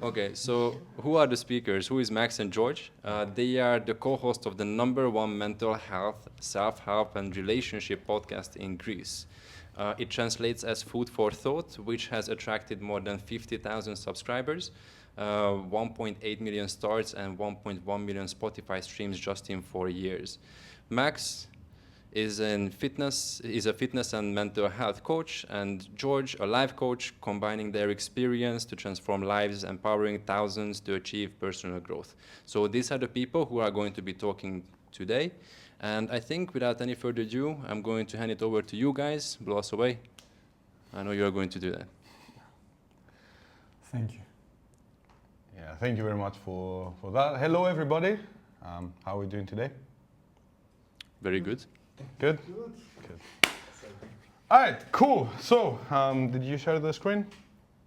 Okay, so who are the speakers? Who is Max and George? They are the co-host of the #1 mental health, self-help, and relationship podcast in Greece. It translates as Food for Thought, which has attracted more than 50,000 subscribers, 1.8 million stars, and 1.1 million Spotify streams just in 4 years. Max is a fitness and mental health coach, and George, a life coach, combining their experience to transform lives, empowering thousands to achieve personal growth. So these are the people who are going to be talking today. And I think without any further ado, I'm going to hand it over to you guys. Blow us away. I know you're going to do that. Thank you. Yeah, thank you very much for that. Hello, everybody. How are we doing today? Very good. Good? Good. All right, cool. So, did you share the screen?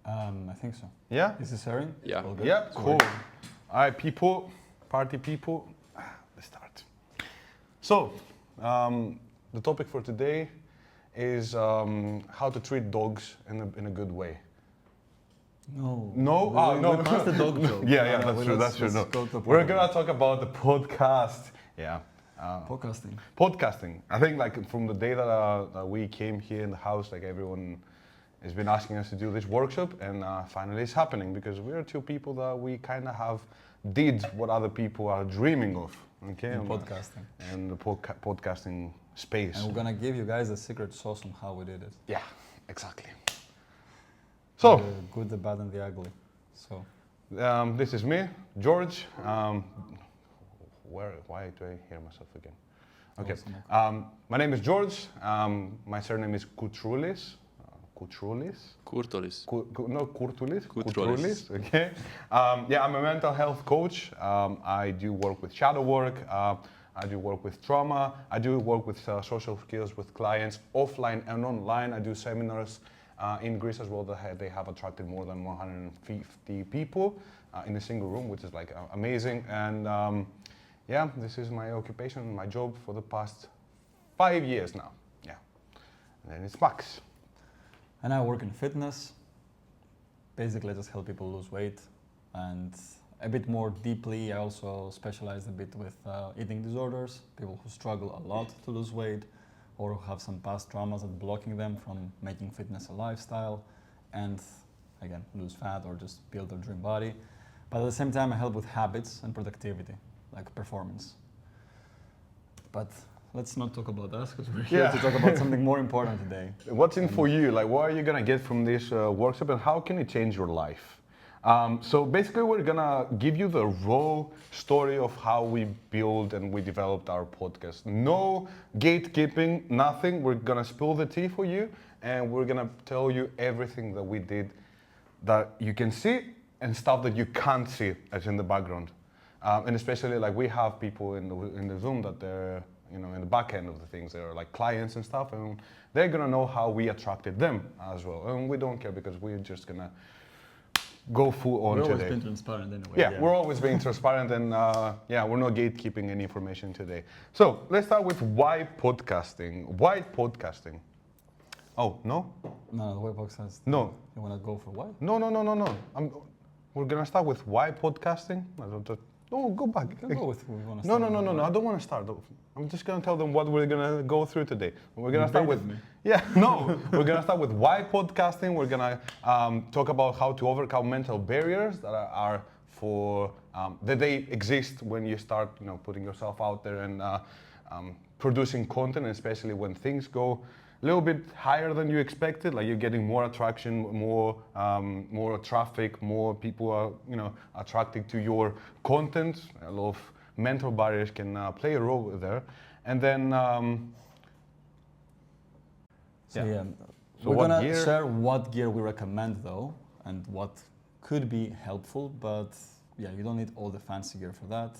I think so. Yeah? Is this airing? Yeah. All good? Yeah, cool. All right, people, party people, let's start. So, the topic for today is how to treat dogs in a good way. No. No? No. No. We passed the dog joke. Yeah, No, that's true. No. go to We're gonna talk about the podcast. Yeah. podcasting. Podcasting. I think like from the day that we came here in the house, like everyone has been asking us to do this workshop, and finally it's happening because we're two people that we kind of have did what other people are dreaming of. Okay. In podcasting. And the podcasting space. And we're gonna give you guys the secret sauce on how we did it. Yeah, exactly. So. The good, the bad, and the ugly. So. This is me, George. Why do I hear myself again? Okay. My name is George. My surname is Koutroulis. Koutroulis? Courtolis. No, Kourtoulis. Koutroulis. Okay. Yeah, I'm a mental health coach. I do work with shadow work. I do work with trauma. I do work with social skills with clients, offline and online. I do seminars in Greece as well. They have attracted more than 150 people in a single room, which is like amazing. And yeah, this is my occupation, my job for the past 5 years now. Yeah. And then it's Max. And I work in fitness. Basically, I just help people lose weight. And a bit more deeply, I also specialize a bit with eating disorders, people who struggle a lot to lose weight or who have some past traumas that blocking them from making fitness a lifestyle and, again, lose fat or just build their dream body. But at the same time, I help with habits and productivity, like performance. But let's not talk about us, because we're here to talk about something more important today. What's in for you? Like, what are you gonna get from this workshop, and how can it change your life? So basically, we're gonna give you the raw story of how we built and we developed our podcast. No gatekeeping, nothing. We're gonna spill the tea for you, and we're gonna tell you everything that we did that you can see and stuff that you can't see as in the background. And especially like we have people in the Zoom that they're, you know, in the back end of the things. They're like clients and stuff, and they're gonna know how we attracted them as well. And we don't care because we're just gonna go full on today. We're always being transparent anyway. Yeah, we're always being transparent, and yeah, we're not gatekeeping any information today. So let's start with why podcasting. Why podcasting? Oh, no? No, the why podcast. No. You wanna go for why? No. We're gonna start with why podcasting. No, go back. You can go with who you wanna No. start. I don't want to start. I'm just gonna tell them what we're gonna go through today. We're gonna start with. Me. Yeah, no. We're gonna start with why podcasting. We're gonna talk about how to overcome mental barriers that are for that they exist when you start, you know, putting yourself out there and producing content, especially when things go a little bit higher than you expected. Like you're getting more attraction, more traffic, more people are, you know, attracted to your content. A lot of mental barriers can play a role there, and then. So we're gonna share what gear we recommend though, and what could be helpful, but yeah, you don't need all the fancy gear for that.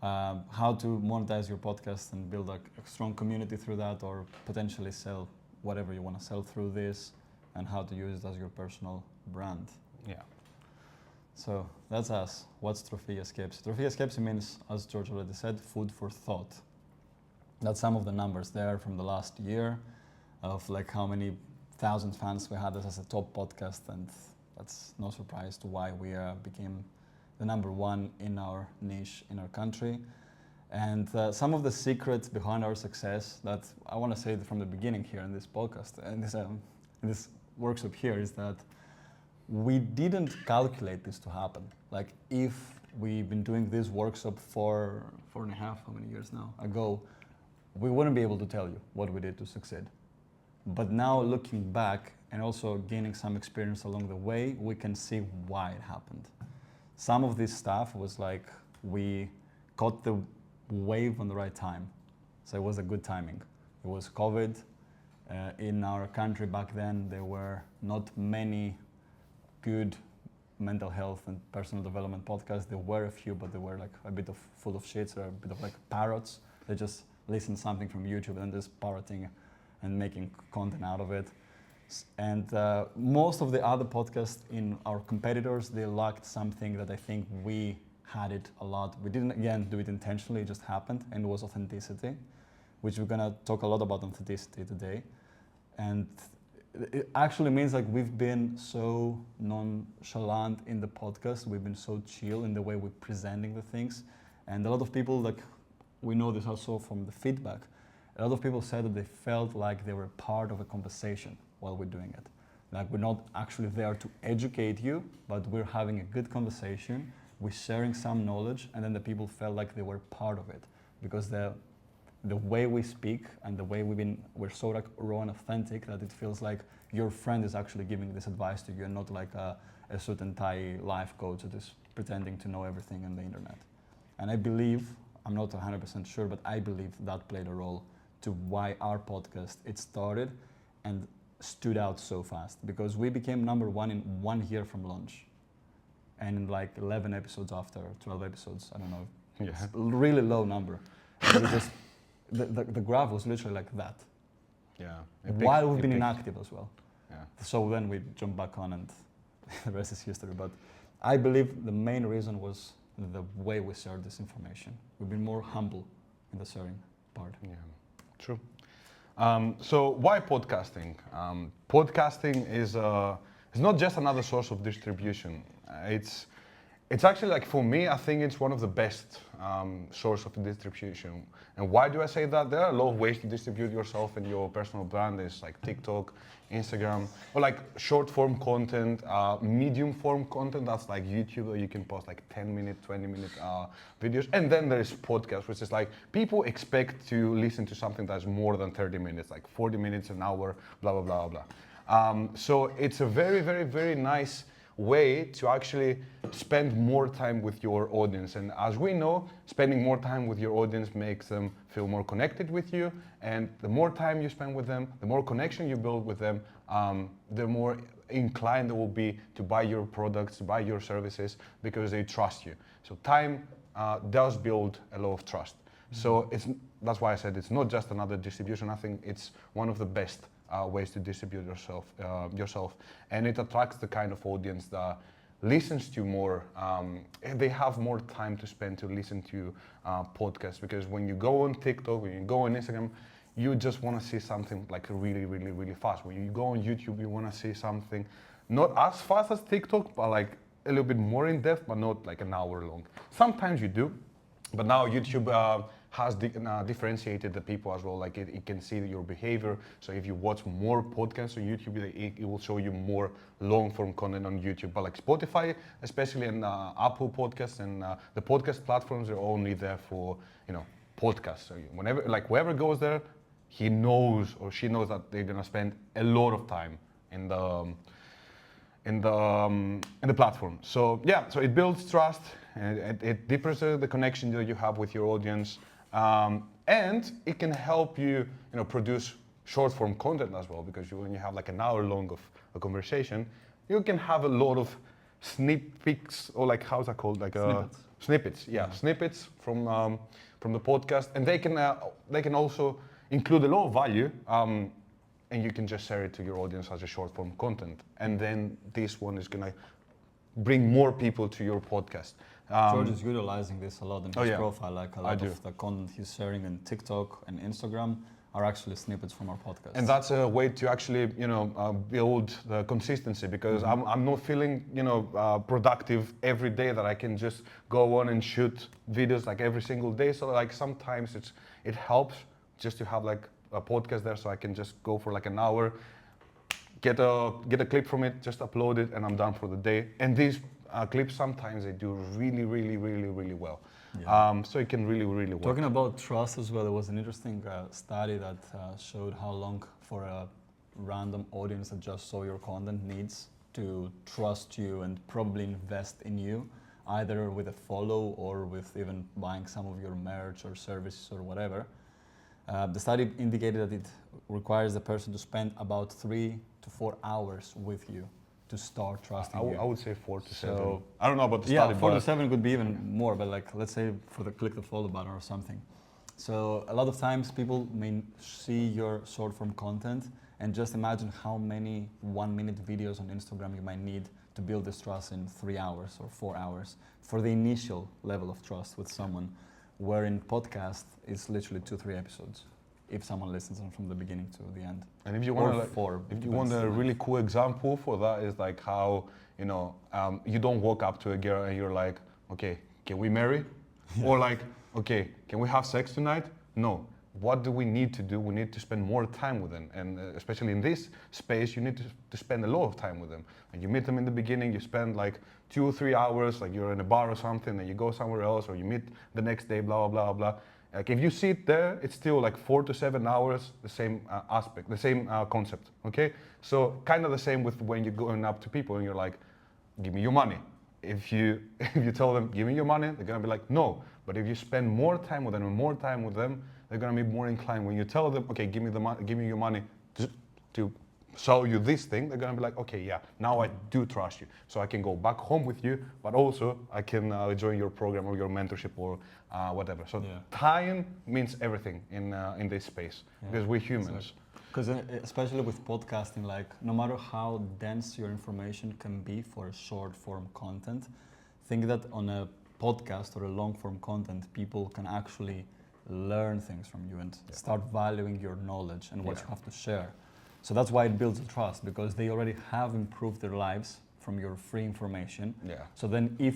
How to monetize your podcast and build a strong community through that, or potentially sell whatever you want to sell through this, and how to use it as your personal brand. Yeah. So that's us. What's Trophiya Skepsi? Trophiya Skepsi means, as George already said, food for thought. That's some of the numbers there from the last year of like how many thousand fans we had as a top podcast, and That's no surprise to why we became the number one in our niche in our country. And some of the secrets behind our success that I want to say from the beginning here in this podcast and in this workshop here is that we didn't calculate this to happen. Like if we've been doing this workshop for 4.5, how many years now, ago, we wouldn't be able to tell you what we did to succeed. But now looking back and also gaining some experience along the way, we can see why it happened. Some of this stuff was like we caught the wave on the right time. So it was a good timing. It was COVID. In our country back then, there were not many good mental health and personal development podcasts. There were a few, but they were like a bit of full of shits or a bit of like parrots. They just listen something from YouTube and just parroting and making content out of it. And most of the other podcasts in our competitors, they lacked something that I think we had it a lot. We didn't, again, do it intentionally, it just happened, and it was authenticity, which we're gonna talk a lot about authenticity today. And it actually means like we've been so nonchalant in the podcast, we've been so chill in the way we're presenting the things. And a lot of people, like, we know this also from the feedback, a lot of people said that they felt like they were part of a conversation while we're doing it. Like we're not actually there to educate you, but we're having a good conversation, we're sharing some knowledge, and then the people felt like they were part of it. Because the way we speak and the way we're so like raw and authentic that it feels like your friend is actually giving this advice to you and not like a suit and tie life coach that is pretending to know everything on the internet. And I believe, I'm not 100% sure, but I believe that played a role to why our podcast, it started and stood out so fast, because we became number one in 1 year from launch. And in like 11 episodes after, 12 episodes, I don't know, it's a really low number. And we just, the graph was literally like that. Yeah. While we've been inactive as well. Yeah. So then we jumped back on and the rest is history. But I believe the main reason was the way we shared this information. We've been more humble in the sharing part. Yeah, true. So why podcasting? Podcasting is not just another source of distribution. It's actually, like, for me, I think it's one of the best source of distribution. And why do I say that? There are a lot of ways to distribute yourself and your personal brand. There's like TikTok, Instagram, or like short form content, medium form content. That's like YouTube, where you can post like 10-minute, 20-minute videos. And then there's podcast, which is like people expect to listen to something that's more than 30 minutes, like 40 minutes, an hour, blah, blah, blah, blah. So it's a very, very, very nice way to actually spend more time with your audience. And as we know, spending more time with your audience makes them feel more connected with you. And the more time you spend with them, the more connection you build with them, the more inclined they will be to buy your products, to buy your services, because they trust you. So time does build a lot of trust. So that's why I said it's not just another distribution. I think it's one of the best ways to distribute yourself, and it attracts the kind of audience that listens to more. They have more time to spend to listen to podcasts, because when you go on TikTok, when you go on Instagram, you just want to see something like really, really, really fast. When you go on YouTube, you want to see something not as fast as TikTok, but like a little bit more in depth, but not like an hour long. Sometimes you do, but now YouTube has differentiated the people as well. Like it can see your behavior. So if you watch more podcasts on YouTube, it will show you more long form content on YouTube. But like Spotify, especially in Apple Podcasts and the podcast platforms, are only there for, podcasts. So whenever, like whoever goes there, he knows or she knows that they're gonna spend a lot of time in the platform. So yeah, so it builds trust, and it deepens the connection that you have with your audience. And it can help you, produce short form content as well, because when you have like an hour long of a conversation, you can have a lot of snippets, or like, how's that called? Like snippets. Yeah, snippets from the podcast, and they can also include a lot of value, and you can just share it to your audience as a short form content, and then this one is gonna bring more people to your podcast. George is utilizing this a lot in his profile, like a lot of the content he's sharing on TikTok and Instagram are actually snippets from our podcast. And that's a way to actually, build the consistency, because I'm not feeling, productive every day that I can just go on and shoot videos like every single day. So like sometimes it helps just to have like a podcast there, so I can just go for like an hour, get a clip from it, just upload it, and I'm done for the day. And these clips sometimes they do really, really, really, really well. Yeah. So it can really, really work. Talking about trust as well, there was an interesting study that showed how long for a random audience that just saw your content needs to trust you and probably invest in you, either with a follow or with even buying some of your merch or services or whatever. The study indicated that it requires the person to spend about 3 to 4 hours with you to start trusting you. I would say 4 to 7. So, I don't know about the yeah, study, 4 but to 7 could be even more, but like let's say for the click the follow button or something. So a lot of times people may see your short form content and just imagine how many 1-minute videos on Instagram you might need to build this trust in 3 hours or 4 hours for the initial level of trust with someone, where in podcast it's literally 2-3 episodes if someone listens from the beginning to the end. And if you want, if you want a really cool example for that, is like how you don't walk up to a girl and you're like, okay, can we marry? Or like, okay, can we have sex tonight? No. What do we need to do? We need to spend more time with them, and especially in this space, you need to spend a lot of time with them. And you meet them in the beginning, you spend like 2 or 3 hours, like you're in a bar or something, and you go somewhere else, or you meet the next day, blah blah blah blah. Like if you sit there, it's still like 4 to 7 hours, the same aspect, the same concept, okay? So kind of the same with when you're going up to people and you're like, give me your money. If you tell them, give me your money, they're gonna be like, no. But if you spend more time with them and more time with them, they're gonna be more inclined. When you tell them, okay, give me your money to sell you this thing, they're gonna be like, okay, yeah, now I do trust you. So I can go back home with you, but also I can join your program or your mentorship or whatever. So time means everything in this space, because we're humans. Because especially with podcasting, like no matter how dense your information can be for short form content, think that on a podcast or a long form content, people can actually learn things from you and start valuing your knowledge and what you have to share. So that's why it builds a trust, because they already have improved their lives from your free information. So then if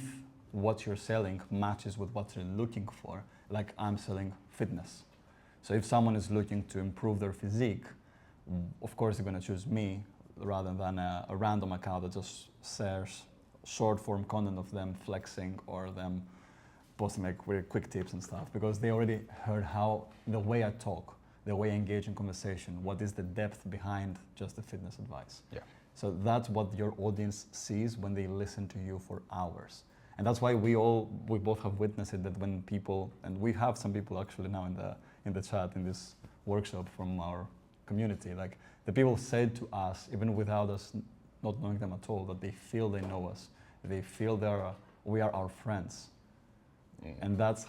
what you're selling matches with what they're looking for, like I'm selling fitness. So if someone is looking to improve their physique, of course they're going to choose me rather than a random account that just shares short form content of them flexing or them posting like very quick tips and stuff, because they already heard how the way I talk, the way I engage in conversation, what is the depth behind just the fitness advice. So that's what your audience sees when they listen to you for hours. And that's why we both have witnessed it, that when people, and we have some people actually now in the chat in this workshop from our community, like the people said to us, even without us not knowing them at all, that they feel they know us, they feel we are our friends. And that's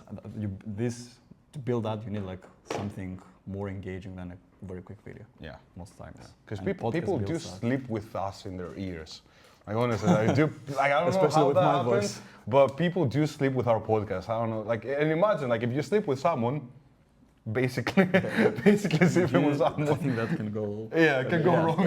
to build that, you need like something more engaging than a very quick video. Most times. Because people do sleep with us in their ears. Like honestly, I do. Like I don't Especially know how with that my happens, voice. but people do sleep with our podcast. I don't know. Like, and imagine, like, if you sleep with someone, basically sleeping with someone. I think that can go. Yeah, it can go wrong.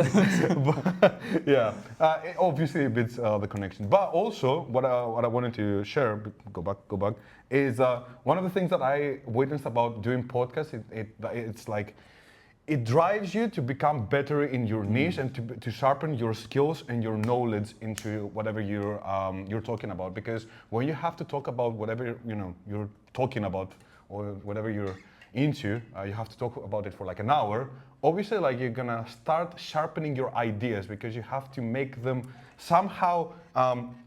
But, obviously it beats the connection. But also, what I wanted to share, go back, is one of the things that I witnessed about doing podcasts. It's like, it drives you to become better in your niche and to sharpen your skills and your knowledge into whatever you're talking about. Because when you have to talk about whatever you're talking about or whatever you're into, you have to talk about it for like an hour. Obviously, like you're gonna start sharpening your ideas, because you have to make them somehow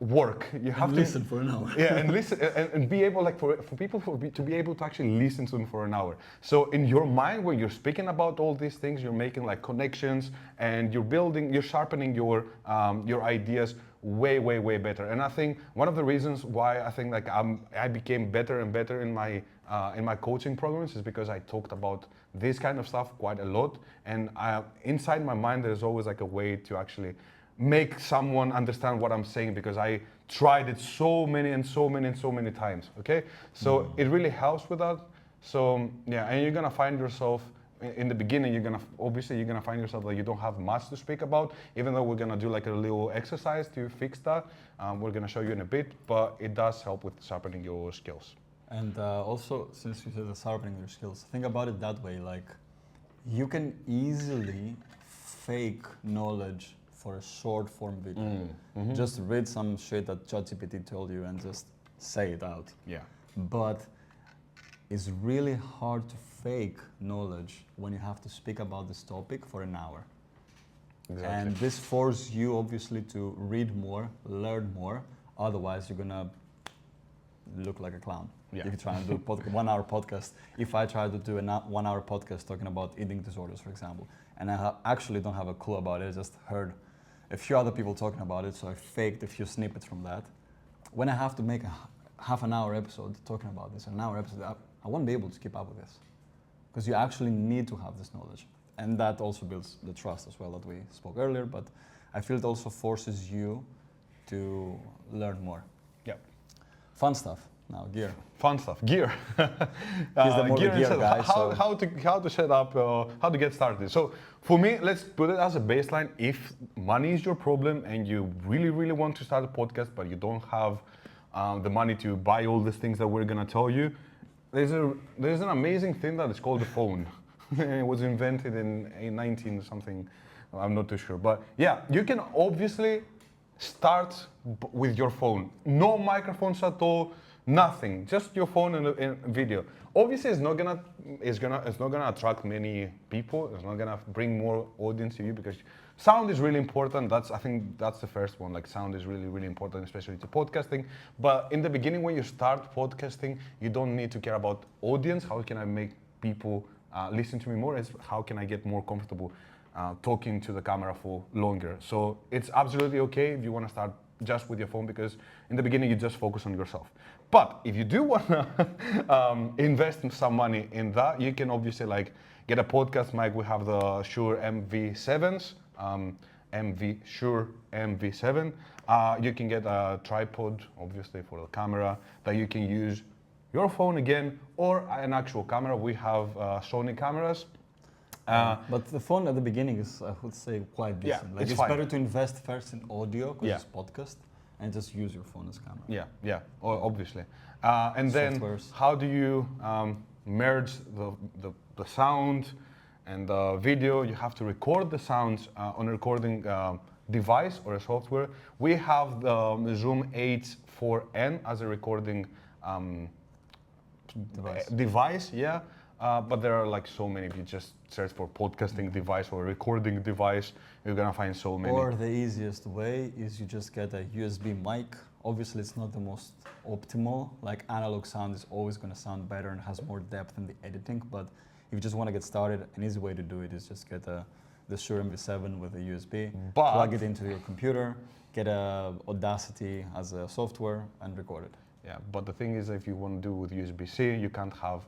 work. You have to listen for an hour. And listen and be able, like for people to be able to actually listen to them for an hour. So in your mind, when you're speaking about all these things, you're making like connections and you're sharpening your ideas way better. And I think one of the reasons why I think like I became better and better in my coaching programs is because I talked about this kind of stuff quite a lot. And inside my mind, there's always like a way to actually make someone understand what I'm saying, because I tried it so many times. Okay, so it really helps with that. So yeah, and you're gonna find yourself in the beginning, you're gonna find yourself that you don't have much to speak about. Even though we're gonna do like a little exercise to fix that, we're gonna show you in a bit. But it does help with sharpening your skills. And also, since you said the sharpening your skills, think about it that way. Like, you can easily fake knowledge for a short form video. Just read some shit that ChatGPT told you and just say it out. Yeah. But it's really hard to fake knowledge when you have to speak about this topic for an hour. Exactly. And this forces you obviously to read more, learn more. Otherwise, you're gonna look like a clown. Yeah. If you try and do a 1 hour podcast, if I try to do a 1 hour podcast talking about eating disorders, for example, and I actually don't have a clue about it, I just heard a few other people talking about it, so I faked a few snippets from that. When I have to make a half an hour episode talking about this, an hour episode, I won't be able to keep up with this. Because you actually need to have this knowledge. And that also builds the trust as well that we spoke earlier, but I feel it also forces you to learn more. Yeah. Fun stuff. Now, gear. Fun stuff. Gear. He's the more gear gear and guy, how to set up, how to get started. So for me, let's put it as a baseline. If money is your problem and you really, really want to start a podcast, but you don't have the money to buy all these things that we're gonna tell you, there's an amazing thing that is called the phone. It was invented in 19 something. I'm not too sure, but yeah, you can obviously start with your phone. No microphones at all. Nothing, just your phone and video. Obviously, it's not gonna attract many people. It's not gonna bring more audience to you because sound is really important. I think that's the first one. Like, sound is really, really important, especially to podcasting. But in the beginning, when you start podcasting, you don't need to care about audience. How can I make people listen to me more? It's how can I get more comfortable talking to the camera for longer. So it's absolutely okay if you want to start just with your phone, because in the beginning you just focus on yourself. But if you do want to invest some money in that, you can obviously like get a podcast mic. We have the Shure MV7s, Shure MV7. You can get a tripod, obviously, for the camera that you can use your phone again, or an actual camera. We have Sony cameras. But the phone at the beginning is, I would say, quite decent. Yeah, like it's fine. better to invest first in audio because Yeah. it's podcast, and just use your phone as camera. Yeah, obviously. And then Softwares. how do you merge the sound and the video? You have to record the sounds on a recording device or a software. We have the Zoom H4n as a recording device, yeah. But there are like so many. If you just search for podcasting device or recording device, you're gonna find so many. Or the easiest way is you just get a USB mic. Obviously, it's not the most optimal. Like, analog sound is always gonna sound better and has more depth in the editing. But if you just want to get started, an easy way to do it is just get the Shure MV7 with a USB, plug it into your computer, get a Audacity as a software, and record it. Yeah, but the thing is, if you want to do with USB-C, you can't have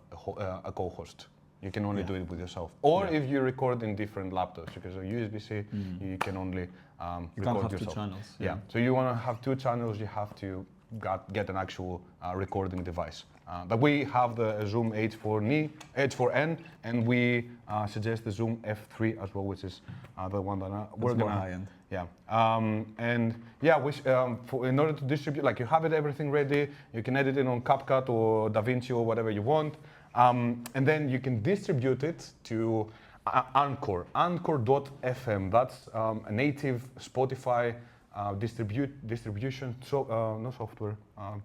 a co-host. You can only do it with yourself. Or if you record in different laptops, because a USB-C, you can only You record can't have yourself. 2 channels. Yeah. So you want to have 2 channels, you have to get an actual recording device. But we have the Zoom H4n, and we suggest the Zoom F3 as well, which is the one that we're more gonna. high-end. Yeah, and yeah, in order to distribute, like, you have everything ready, you can edit it on CapCut or DaVinci or whatever you want, and then you can distribute it to Anchor, Anchor.fm. That's a native Spotify distribution, no software,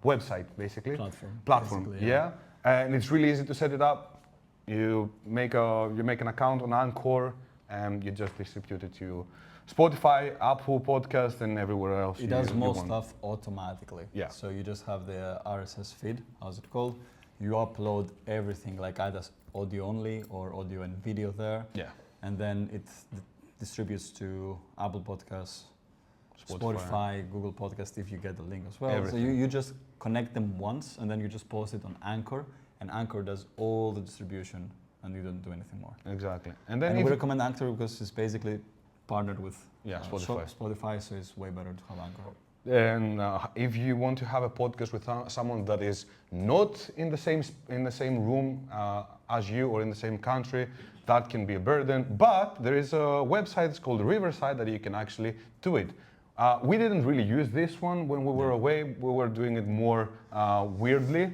website, basically. Platform, basically, yeah. And it's really easy to set it up. You make an account on Anchor, and you just distribute it to Spotify, Apple Podcast, and everywhere else. It does most stuff automatically. Yeah. So you just have the RSS feed, how's it called? You upload everything, like either audio only or audio and video there. Yeah. And then it distributes to Apple Podcasts, Spotify, Google Podcast, if you get the link as well. Everything. So you just connect them once, and then you just post it on Anchor, and Anchor does all the distribution, and you don't do anything more. Exactly. And then we recommend Anchor because it's basically partnered with Spotify. So it's way better to have Anchor. And if you want to have a podcast with someone that is not in the same room as you or in the same country, that can be a burden. But there is a website, it's called Riverside, that you can actually do it. We didn't really use this one when we were away. We were doing it more weirdly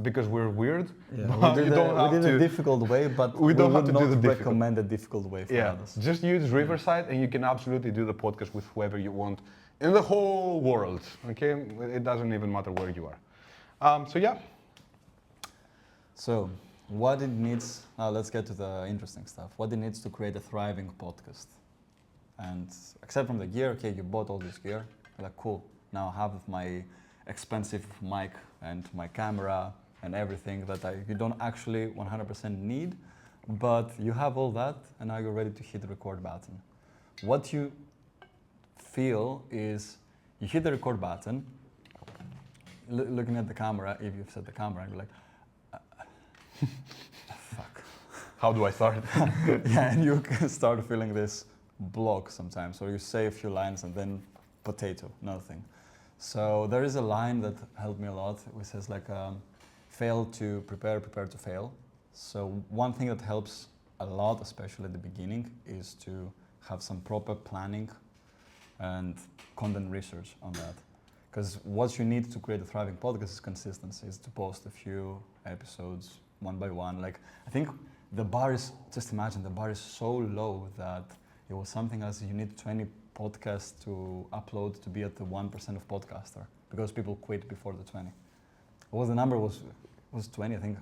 because we're weird. Yeah, But we you don't have did to. a difficult way, but We don't have would to do not the difficult. recommend a difficult way for Yeah, others. just use Riverside and you can absolutely do the podcast with whoever you want in the whole world, okay? It doesn't even matter where you are. So yeah. So, what it needs, now let's get to the interesting stuff. What it needs to create a thriving podcast. And except from the gear, okay, you bought all this gear, you're like, cool, now I have my expensive mic and my camera and everything that you don't actually 100% need, but you have all that and now you're ready to hit the record button. What you feel is you hit the record button, looking at the camera, if you've set the camera, you're like, fuck. How do I start? Yeah, and you can start feeling this block sometimes, or you say a few lines and then potato, nothing. So there is a line that helped me a lot, which says like, fail to prepare, prepare to fail. So one thing that helps a lot, especially at the beginning, is to have some proper planning and content research on that. Because what you need to create a thriving podcast is consistency, is to post a few episodes one by one. Like, I think the bar is, just imagine, the bar is so low that it was something as you need 20 podcasts to upload to be at the 1% of podcaster, because people quit before the 20. What was the number? Was 20, I think.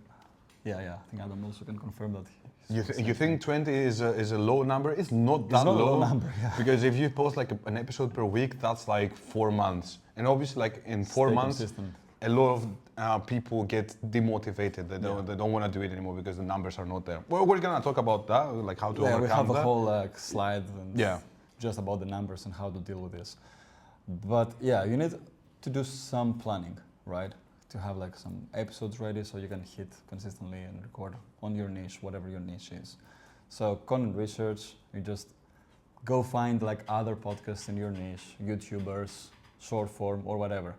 Yeah, I think Adam also can confirm that. You think 20 is a low number? It's not that It's not low. a low number, yeah. Because if you post like an episode per week, that's like 4 months. And obviously, like in 4 Stay months, consistent. a lot of people get demotivated. They don't want to do it anymore because the numbers are not there. Well, we're gonna talk about that, like how to Yeah, overcome we have that. a whole slide and Yeah. just about the numbers and how to deal with this. But yeah, you need to do some planning, right? To have like some episodes ready so you can hit consistently and record on your niche, whatever your niche is. So content research, you just go find like other podcasts in your niche, YouTubers, short form or whatever.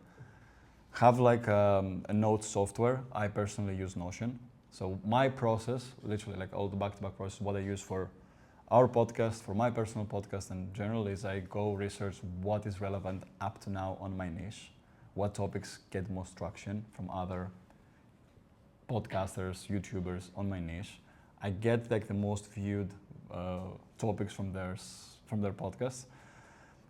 Have like a note software. I personally use Notion. So my process, literally like all the back-to-back process, what I use for our podcast, for my personal podcast in general, is I go research what is relevant up to now on my niche, what topics get most traction from other podcasters, YouTubers on my niche. I get like the most viewed topics from their podcasts.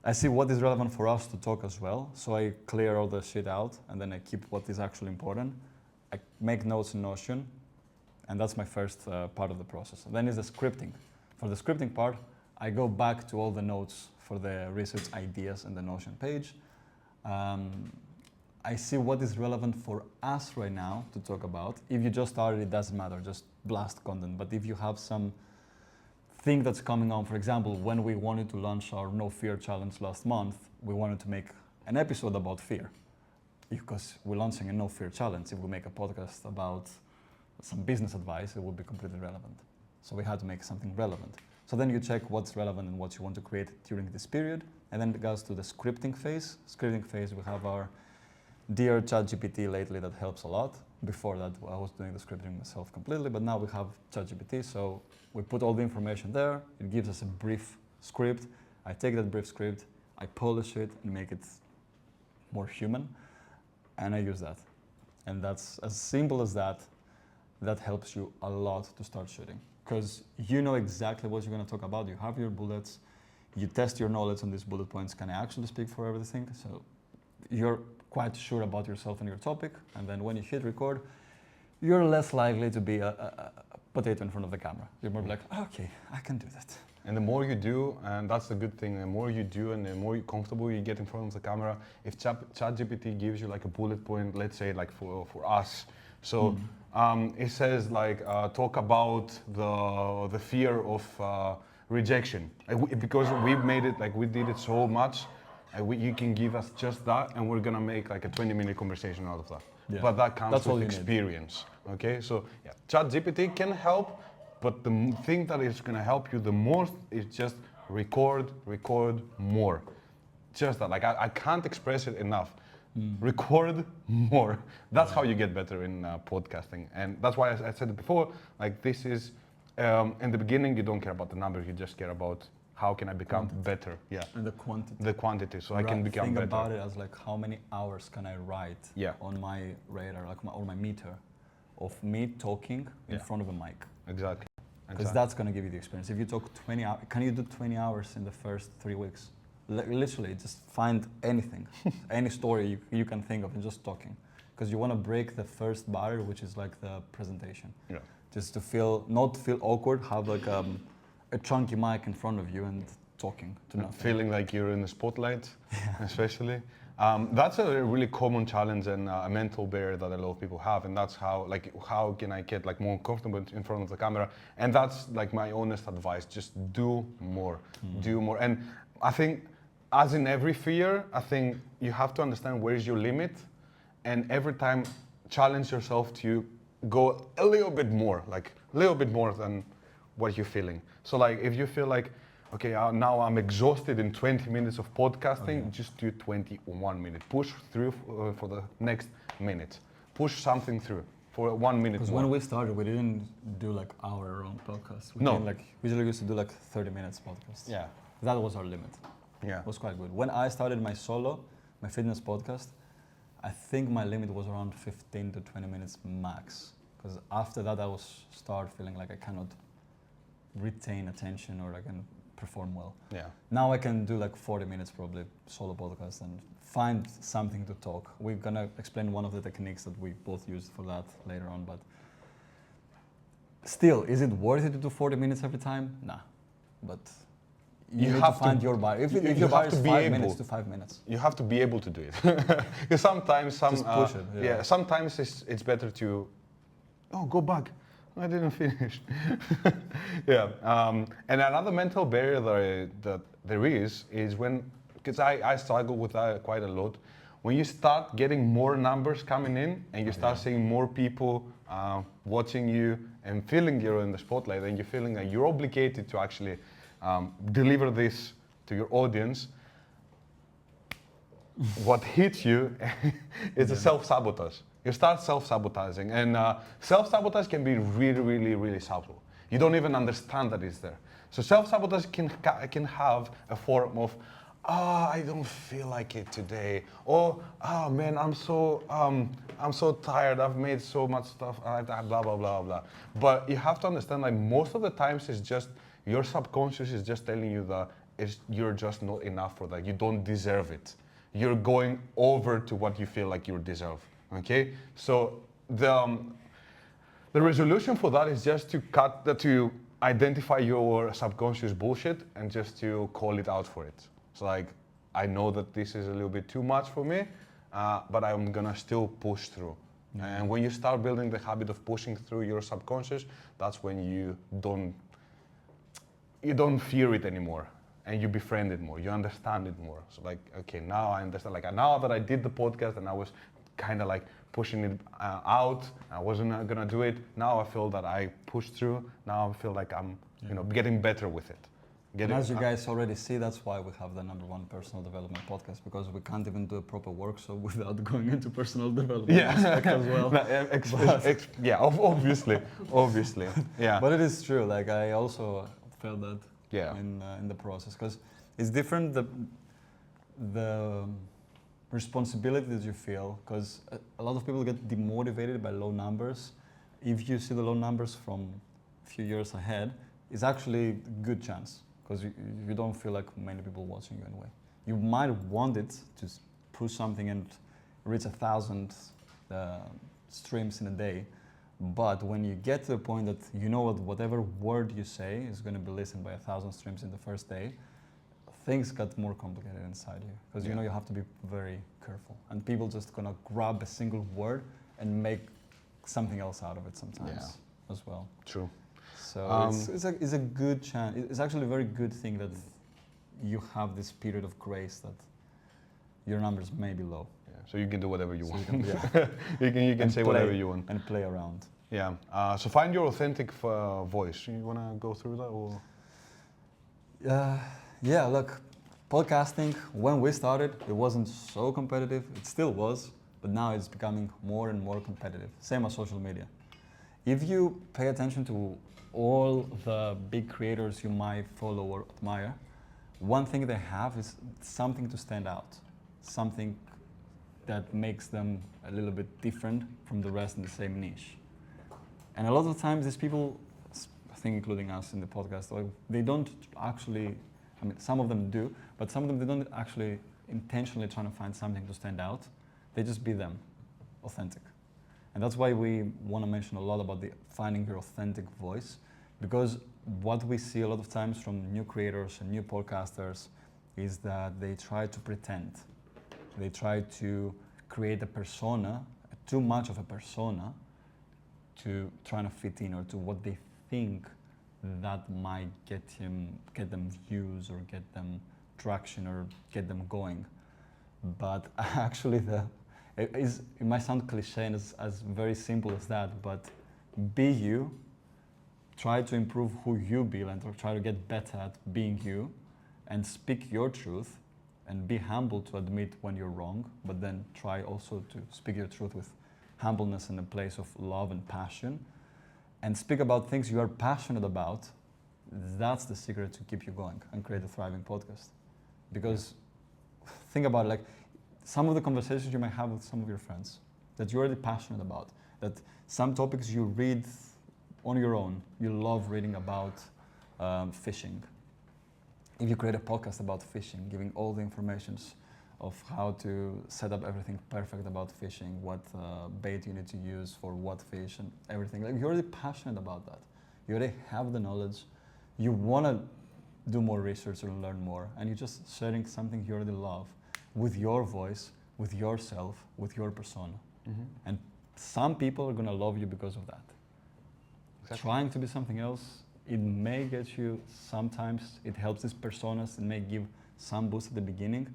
I see what is relevant for us to talk as well, so I clear all the shit out and then I keep what is actually important. I make notes in Notion, and that's my first part of the process. And then is the scripting. For the scripting part, I go back to all the notes for the research ideas in the Notion page. I see what is relevant for us right now to talk about. If you just started, it doesn't matter, just blast content. But if you have some thing that's coming on, for example, when we wanted to launch our No Fear Challenge last month, we wanted to make an episode about fear. Because we're launching a No Fear Challenge, if we make a podcast about some business advice, it would be completely relevant. So we had to make something relevant. So then you check what's relevant and what you want to create during this period. And then it goes to the scripting phase. Scripting phase, we have our dear ChatGPT lately that helps a lot. Before that, I was doing the scripting myself completely, but now we have ChatGPT, so we put all the information there. It gives us a brief script. I take that brief script, I polish it and make it more human, and I use that. And that's as simple as that. That helps you a lot to start shooting, because you know exactly what you're going to talk about. You have your bullets, you test your knowledge on these bullet points. Can I actually speak for everything? So you're quite sure about yourself and your topic, and then when you hit record, you're less likely to be a potato in front of the camera. You're more like, okay, I can do that. And the more you do, and that's the good thing, the more you do and the more comfortable you get in front of the camera, if ChatGPT gives you like a bullet point, let's say like for us, so it says like, talk about the fear of rejection. Because we've made it, like we did it so much, you can give us just that and we're gonna make like a 20-minute conversation out of that. Yeah. But that comes with experience, okay? So yeah, ChatGPT can help, but the thing that is gonna help you the most is just record more. Just that, like I can't express it enough. Record more. That's how you get better in podcasting. And that's why I said it before, like this is in the beginning, you don't care about the numbers. You just care about how can I become better. Yeah. And the quantity. The quantity, so I can become think better. about it as like how many hours can I write on my radar, like or my meter, of me talking in front of a mic. Exactly. Because that's going to give you the experience. If you talk 20 hours, can you do 20 hours in the first 3 weeks? Literally, just find anything, any story you can think of and just talking. Because you want to break the first barrier, which is like the presentation. Yeah. Just to not feel awkward, have like a chunky mic in front of you and talking to nothing. Feeling like you're in the spotlight, especially. That's a really common challenge and a mental barrier that a lot of people have, and that's how can I get like more comfortable in front of the camera? And that's like my honest advice: just do more, do more. And I think, as in every fear, I think you have to understand where is your limit, and every time challenge yourself to go a little bit more, like a little bit more than what you're feeling. So like if you feel like, okay, now I'm exhausted in 20 minutes of podcasting, just do 21 minutes. Push through for the next minute. Push something through for 1 minute. Because when we started, we didn't do like hour-long podcasts. We usually used to do like 30 minutes podcasts. Yeah. That was our limit. Yeah. It was quite good. When I started my fitness podcast, I think my limit was around 15 to 20 minutes max. Because after that, I was start feeling like I cannot retain attention or I can perform well. Yeah. Now I can do like 40 minutes probably solo podcast and find something to talk. We're gonna explain one of the techniques that we both used for that later on, but still, is it worth it to do 40 minutes every time? Nah, but you need to find your bar. If your bar is 5 minutes to 5 minutes. You have to be able to do it. Because sometimes just push it. Sometimes it's better to, go back. I didn't finish. And another mental barrier that there is when, because I struggle with that quite a lot, when you start getting more numbers coming in and you start seeing more people watching you and feeling you're in the spotlight and you're feeling that you're obligated to actually deliver this to your audience, what hits you is a self-sabotage. You start self-sabotaging, and self-sabotage can be really, really, really subtle. You don't even understand that it's there. So self-sabotage can have a form of, I don't feel like it today, or man, I'm so tired. I've made so much stuff. Blah blah blah blah. But you have to understand, like most of the times, it's just your subconscious is just telling you that you're just not enough for that. You don't deserve it. You're going over to what you feel like you deserve. Okay, so the resolution for that is just to identify your subconscious bullshit and just to call it out for it. So like, I know that this is a little bit too much for me, but I'm gonna still push through. And when you start building the habit of pushing through your subconscious, that's when you don't fear it anymore. And you befriend it more, you understand it more. So like, okay, now I understand. Like now that I did the podcast and I was kind of like pushing it out, I wasn't gonna do it. Now I feel that I pushed through. Now I feel like I'm, getting better with it. And as you guys already see, that's why we have the #1 personal development podcast, because we can't even do a proper workshop without going into personal development aspect as well. Obviously. Yeah. But it is true. Like I also felt that in the process, because it's different the responsibility that you feel, because a lot of people get demotivated by low numbers. If you see the low numbers from a few years ahead, it's actually a good chance, because you don't feel like many people watching you anyway. You might want it to push something and reach 1,000 streams in a day, but when you get to the point that you know that whatever word you say is going to be listened by 1,000 streams in the first day, things got more complicated inside you, because you have to be very careful, and people just gonna grab a single word and make something else out of it sometimes as well. True. So it's a good chance. It's actually a very good thing that you have this period of grace that your numbers may be low. Yeah. So you can do whatever you want. You can say whatever you want and play around. Yeah. So find your authentic voice. You wanna go through that or? Yeah, look, podcasting, when we started, it wasn't so competitive. It still was, but now it's becoming more and more competitive. Same as social media. If you pay attention to all the big creators you might follow or admire, one thing they have is something to stand out, something that makes them a little bit different from the rest in the same niche. And a lot of times these people, I think including us in the podcast, like, they don't actually, I mean, some of them do, but some of them, they don't actually intentionally trying to find something to stand out. They just be them, authentic. And that's why we want to mention a lot about the finding your authentic voice, because what we see a lot of times from new creators and new podcasters is that they try to pretend. They try to create a persona, too much of a persona, to trying to fit in or to what they think that might get them views or get them traction or get them going. But actually it might sound cliche and as very simple as that, but be you, try to improve who you be and try to get better at being you and speak your truth and be humble to admit when you're wrong, but then try also to speak your truth with humbleness in a place of love and passion and speak about things you are passionate about. That's the secret to keep you going and create a thriving podcast. Because think about it, like some of the conversations you might have with some of your friends that you're already passionate about, that some topics you read on your own, you love reading about fishing. If you create a podcast about fishing, giving all the informations of how to set up everything perfect about fishing, what bait you need to use for what fish and everything, like you're already passionate about that. You already have the knowledge. You want to do more research or learn more, and you're just sharing something you already love with your voice, with yourself, with your persona. Mm-hmm. And some people are going to love you because of that. Exactly. Trying to be something else, it may get you, sometimes it helps these personas, it may give some boost at the beginning,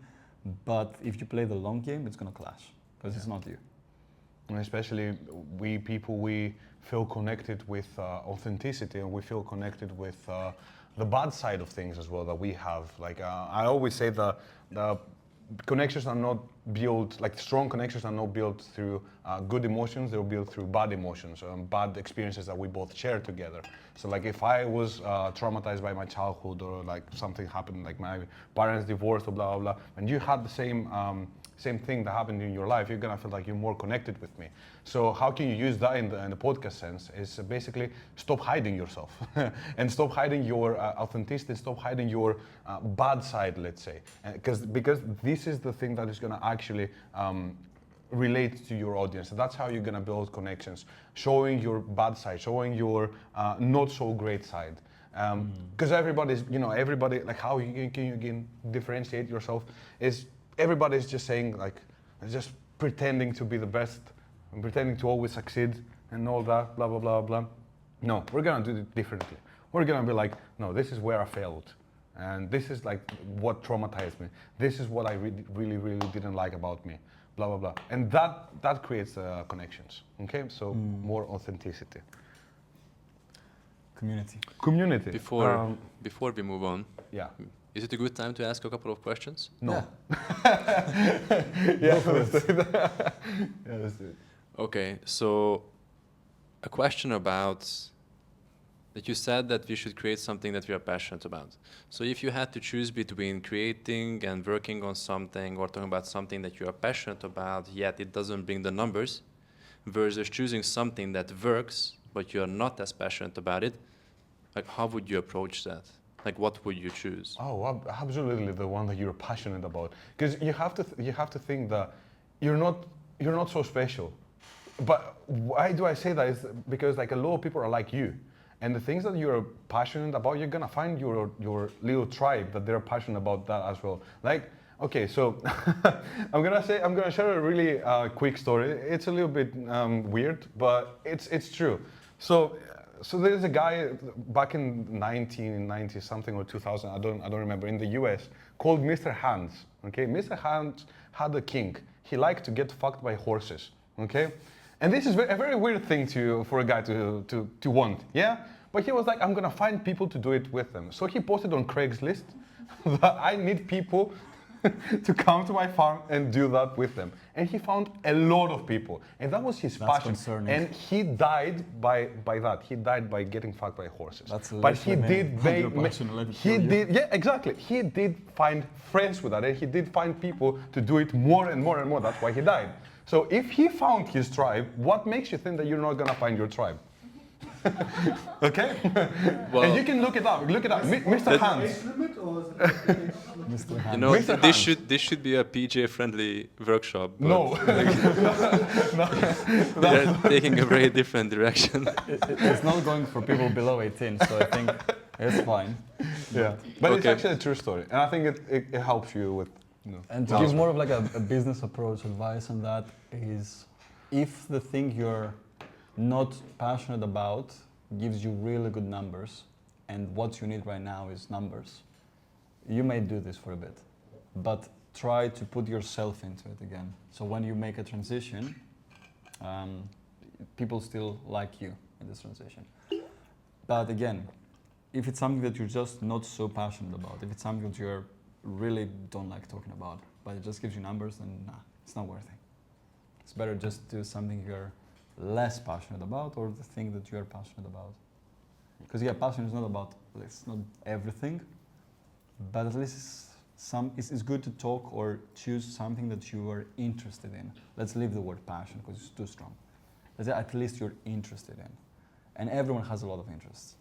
but if you play the long game, it's going to clash because it's not you. And especially we people, we feel connected with authenticity, and we feel connected with the bad side of things as well that we have. Like I always say, the connections are not built, like strong connections are not built through good emotions, they're built through bad emotions, bad experiences that we both share together. So like if I was traumatized by my childhood, or like something happened, like my parents divorced or blah, blah, blah, and you had the same thing that happened in your life, you're gonna feel like you're more connected with me. So how can you use that in the podcast sense is basically stop hiding yourself and stop hiding your authenticity, stop hiding your bad side, let's say. Because this is the thing that is gonna actually relate to your audience. That's how you're gonna build connections, showing your bad side, showing your not so great side. Because everybody, like how you can differentiate yourself is everybody's just saying like, just pretending to be the best and pretending to always succeed and all that, blah, blah, blah, blah. No, we're gonna do it differently. We're gonna be like, no, this is where I failed. And this is like what traumatized me. This is what I really didn't like about me, blah, blah, blah. And that creates connections, okay? So more authenticity. Community. Before we move on, yeah. is it a good time to ask a couple of questions? No. Yeah. Yeah, let's do it. Yeah, let's do it. Okay, so a question about that you said that we should create something that we are passionate about. So if you had to choose between creating and working on something or talking about something that you are passionate about, yet it doesn't bring the numbers, versus choosing something that works, but you are not as passionate about it, like how would you approach that? Like what would you choose? Oh, absolutely the one that you're passionate about. Because you have to think that you're not so special. But why do I say that? Is because like a lot of people are like you. And the things that you're passionate about, you're gonna find your little tribe that they're passionate about that as well. Like, okay, so I'm gonna share a really quick story. It's a little bit weird, but it's true. So there's a guy back in 1990 something or 2000, I don't remember, in the US, called Mr. Hands. Okay, Mr. Hands had a kink. He liked to get fucked by horses. Okay. And this is a very weird thing for a guy to want, yeah? But he was like, I'm gonna find people to do it with them. So he posted on Craigslist that I need people to come to my farm and do that with them. And he found a lot of people, and that was his passion. Concerning. And he died by that. He died by getting fucked by horses. That's but he did yeah, exactly. He did find friends with that, and he did find people to do it more and more and more. That's why he died. So if he found his tribe, what makes you think that you're not gonna find your tribe? Okay? Well, and you can look it up. Look it up. Mr. Hans. Mr. Hans. you know, Mr. this should be a PJ-friendly workshop. But No. they're taking a very different direction. It's not going for people below 18, so I think it's fine. Yeah. But it's Okay. actually a true story. And I think it helps you with, you know. And to give more of like a business approach advice on that is, if the thing you're not passionate about gives you really good numbers, and what you need right now is numbers, you may do this for a bit, but try to put yourself into it again. So when you make a transition, people still like you in this transition. But again, if it's something that you're just not so passionate about, if it's something that you really don't like talking about, but it just gives you numbers, then nah, it's not worth it. It's better just do something you're less passionate about, or the thing that you're passionate about. Because yeah, passion is not about, it's not everything, but at least it's good to talk or choose something that you are interested in. Let's leave the word passion because it's too strong. Let's say at least you're interested in. And everyone has a lot of interests.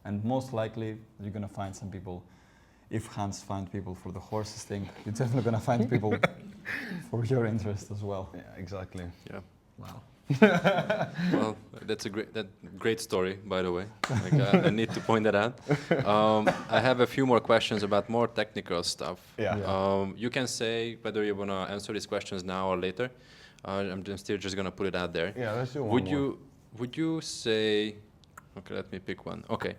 And most likely you're gonna find some people. If Hans finds people for the horses thing, you're definitely gonna find people for your interest as well. Yeah, exactly. Yeah. Wow. Well, that's a great story, by the way. Like, I need to point that out. I have a few more questions about more technical stuff. Yeah. You can say whether you wanna answer these questions now or later. I'm still just gonna put it out there. Yeah, let's do one more. Would you say? Okay, let me pick one. Okay.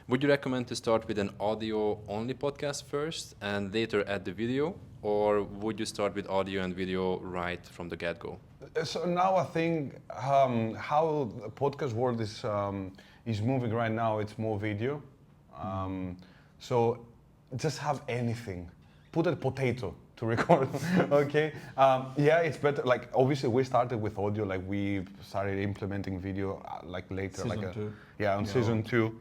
Would you recommend to start with an audio-only podcast first and later add the video, or would you start with audio and video right from the get-go? So now I think how the podcast world is moving right now, it's more video. So just have anything. Put a potato to record, okay? Yeah, it's better. Like obviously we started with audio, like we started implementing video like later, Season 2. Yeah, on season 2.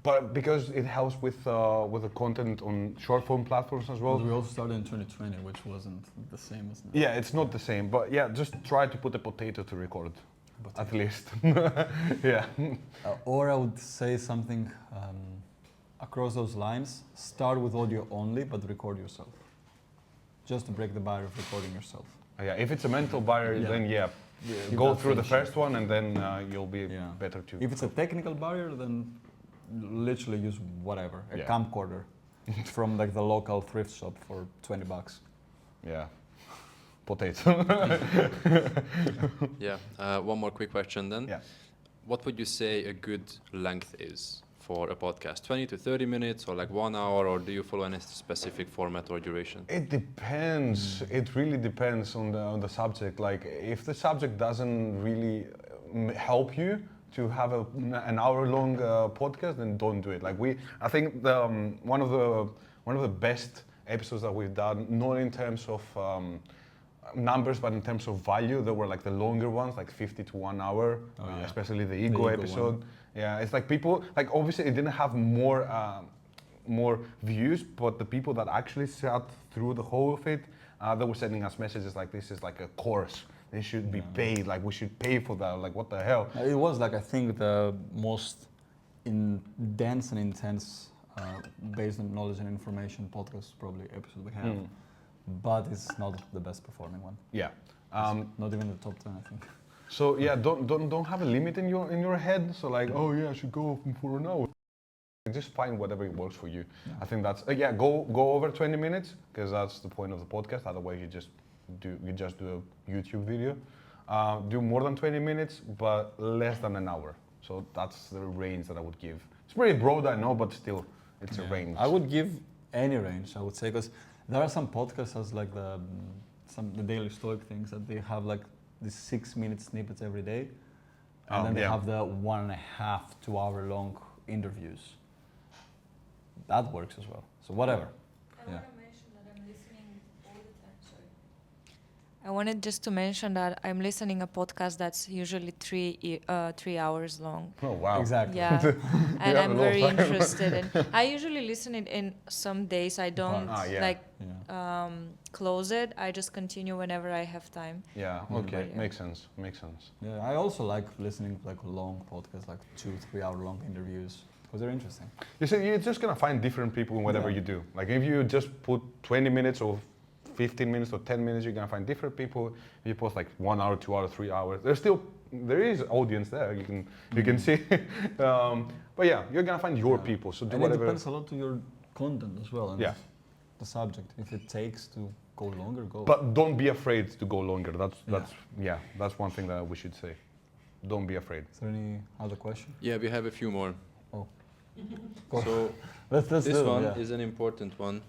But because it helps with the content on short form platforms as well. But we also started in 2020, which wasn't the same as now. Yeah, it's not the same, but yeah, just try to put a potato to record, at least. Yeah. Or I would say something across those lines. Start with audio only, but record yourself. Just to break the barrier of recording yourself. Yeah, if it's a mental barrier, then Give go that through the friendship. first one, and then you'll be better too. If it's a technical barrier, then literally use whatever, a camcorder from like the local thrift shop for $20. Yeah. Potato. Yeah. One more quick question then. Yeah. What would you say a good length is for a podcast? 20 to 30 minutes, or like 1 hour, or do you follow any specific format or duration? It depends. It really depends on the subject. Like if the subject doesn't really help you to have an hour-long podcast, then don't do it. Like I think one of the best episodes that we've done, not in terms of numbers, but in terms of value, they were like the longer ones, like 50 to 1 hour, especially the ego episode. One. Yeah, it's like people, like obviously it didn't have more views, but the people that actually sat through the whole of it, they were sending us messages like, this is like a course. They should be paid, like we should pay for that, like what the hell? It was like, I think, the most dense and intense, based on knowledge and information podcast probably episode we have. But it's not the best performing one. Yeah. Not even the top 10, I think. So yeah, don't have a limit in your head. So like, oh yeah, I should go for an hour. Just find whatever works for you. Yeah. I think that's go over 20 minutes because that's the point of the podcast. Otherwise, you just do a YouTube video. Do more than 20 minutes, but less than an hour. So that's the range that I would give. It's pretty broad, I know, but still, it's a range. I would give any range, I would say, because there are some podcasts as like the Daily Stoic things that they have like these 6-minute snippets every day, and then they have the 1.5 to 2 hour long interviews. That works as well. So whatever. I want to mention that I'm I wanted just to mention that I'm listening a podcast that's usually 3 hours long. Oh wow. Exactly. Yeah, and have a I'm lot of very time. interested in. I usually listen it in some days. I don't yeah. like Yeah. close it. I just continue whenever I have time. Yeah. Okay. yeah. Makes sense. Makes sense. Yeah, I also like listening to like long podcasts, like 2-3 hour long interviews, because they're interesting. You see, you're just gonna find different people in whatever Yeah. you do. Like if you just put 20 minutes or 15 minutes or 10 minutes, you're gonna find different people. If you post like 1 hour, 2 hours, 3 hours, there is audience there. You can see. But yeah, you're gonna find your people. So do And whatever. it depends a lot to your content as well, and Yeah. the subject. If it takes to go longer, go. But don't be afraid to go longer. That's one thing that we should say. Don't be afraid. Is there any other question? Yeah, we have a few more. Oh. Go. So Let's this do it, one yeah. is an important one.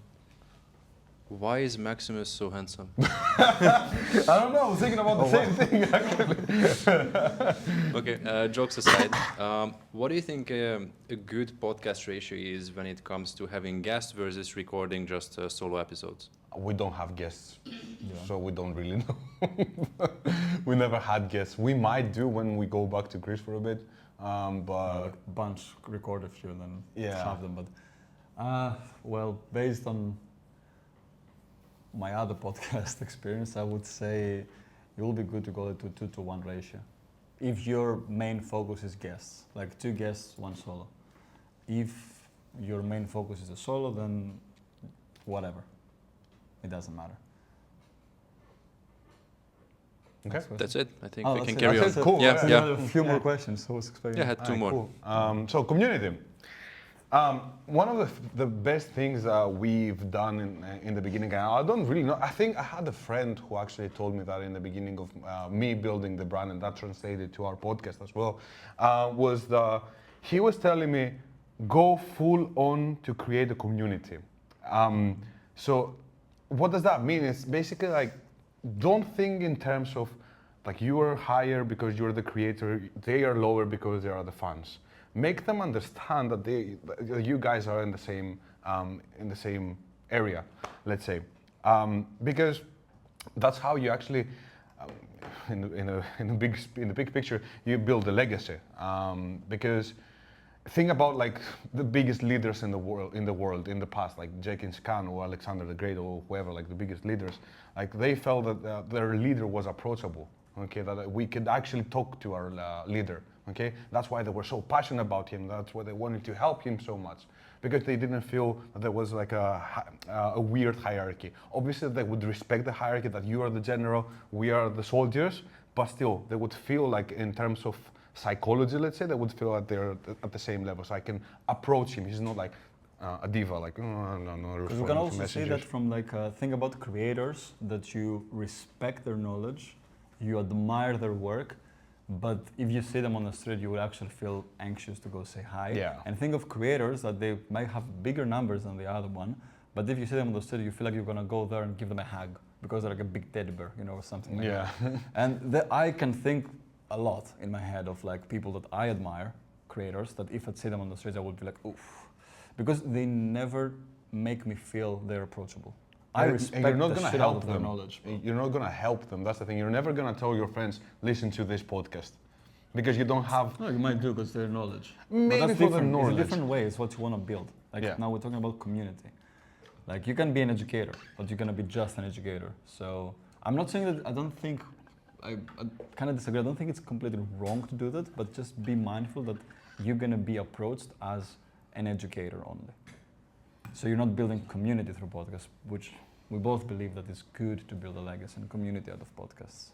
Why is Maximus so handsome? I don't know. I was thinking about the same thing actually. Okay, jokes aside, what do you think a good podcast ratio is when it comes to having guests versus recording just solo episodes? We don't have guests, Yeah. so we don't really know. We never had guests. We might do when we go back to Greece for a bit, but Like bunch record a few and then Yeah. have them. But well, based on my other podcast experience, I would say it will be good to go to 2-to-1 ratio. If your main focus is guests, like 2 guests, 1 solo. If your main focus is a solo, then whatever. It doesn't matter. Okay. Next question. That's it. I think Oh, we that's can it. carry That's on. it. Cool. Yeah, Yeah. yeah. A few more questions. I was expecting. Yeah, I had two more. Cool. So community. One of the best things we've done in the beginning, and I don't really know. I think I had a friend who actually told me that in the beginning of me building the brand, and that translated to our podcast as well. He was telling me, go full on to create a community. So what does that mean? It's basically like, don't think in terms of like you are higher because you're the creator, they are lower because they are the fans. Make them understand that you guys are in the same area, let's say, because that's how you actually, in the big picture, you build a legacy. Because think about like the biggest leaders in the world in the past, like Genghis Khan or Alexander the Great or whoever, like the biggest leaders, like they felt that their leader was approachable. Okay, that we could actually talk to our leader. Okay, that's why they were so passionate about him. That's why they wanted to help him so much, because they didn't feel that there was like a weird hierarchy. Obviously, they would respect the hierarchy that you are the general, we are the soldiers, but still, they would feel like in terms of psychology, let's say, they would feel that they're at the same level. So I can approach him. He's not like a diva, like no. Because we can also see that from like think about creators, that you respect their knowledge, you admire their work, but if you see them on the street, you will actually feel anxious to go say hi. Yeah. And think of creators that they might have bigger numbers than the other one, but if you see them on the street, you feel like you're gonna go there and give them a hug because they're like a big teddy bear, you know, or something like Yeah. that. And I can think a lot in my head of like people that I admire, creators, that if I'd see them on the streets, I would be like, oof, because they never make me feel they're approachable. I respect you're not the gonna shit help out of their them. knowledge. You're not gonna help them. That's the thing. You're never gonna tell your friends, listen to this podcast, because you don't have. No, you might do because their knowledge. Maybe but that's for the different. knowledge. It's a different way. It's what you want to build. Like Yeah. now we're talking about community. Like you can be an educator, but you're gonna be just an educator. So I'm not saying that I don't think. I kind of disagree. I don't think it's completely wrong to do that, but just be mindful that you're gonna be approached as an educator only. So you're not building community through podcasts, which we both believe that it's good to build a legacy and community out of podcasts.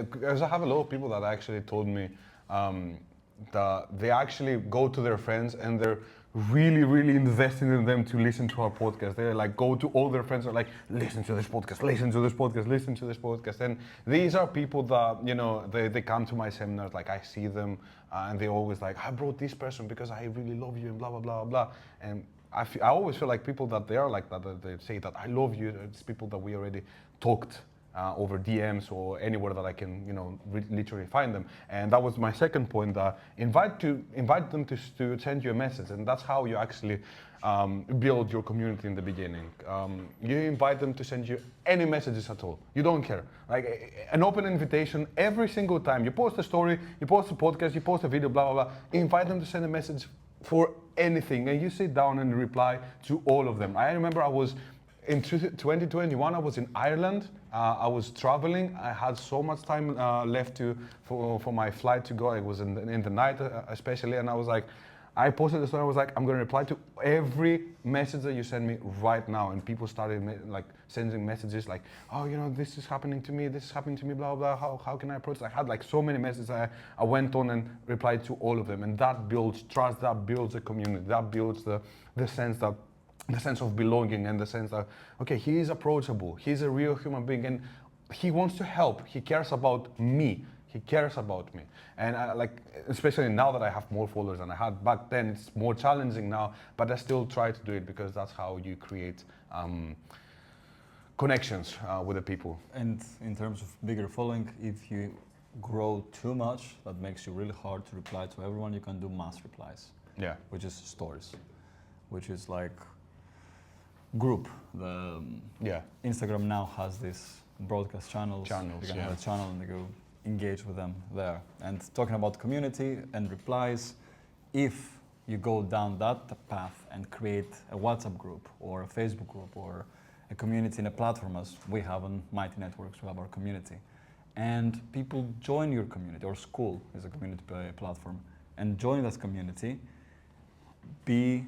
Because I have a lot of people that actually told me that they actually go to their friends and they're really, really invested in them to listen to our podcast. They like go to all their friends and like, listen to this podcast, listen to this podcast, listen to this podcast. And these are people that, you know, they come to my seminars, like I see them and they always like, I brought this person because I really love you and blah, blah, blah, blah. And I always feel like people that they are like that, that they say that I love you, it's people that we already talked over DMs or anywhere that I can, literally find them. And that was my second point. Invite them to send you a message, and that's how you actually build your community in the beginning. You invite them to send you any messages at all. You don't care. Like an open invitation every single time. You post a story, you post a podcast, you post a video, blah, blah, blah. Invite them to send a message for anything, and you sit down and reply to all of them. I remember I was in 2021, I was in Ireland. I was traveling. I had so much time left for my flight to go. It was in the night especially, and I posted a story. I was like, I'm going to reply to every message that you send me right now. And people started sending messages like, oh, this is happening to me. This is happening to me. Blah blah. How can I approach it? I had so many messages. I went on and replied to all of them, and that builds trust. That builds a community. That builds the sense of belonging, and the sense that, okay, he is approachable. He's a real human being, and he wants to help. He cares about me. He cares about me. And especially now that I have more followers than I had back then, it's more challenging now, but I still try to do it because that's how you create connections with the people. And in terms of bigger following, if you grow too much, that makes you really hard to reply to everyone. You can do mass replies. Yeah. Which is stories, which is like group. Instagram now has this broadcast channels. You can have a channel and you go engage with them there. And talking about community and replies, if you go down that path and create a WhatsApp group or a Facebook group or a community in a platform, as we have on Mighty Networks, we have our community, and people join your community, or school is a community platform, and join that community, be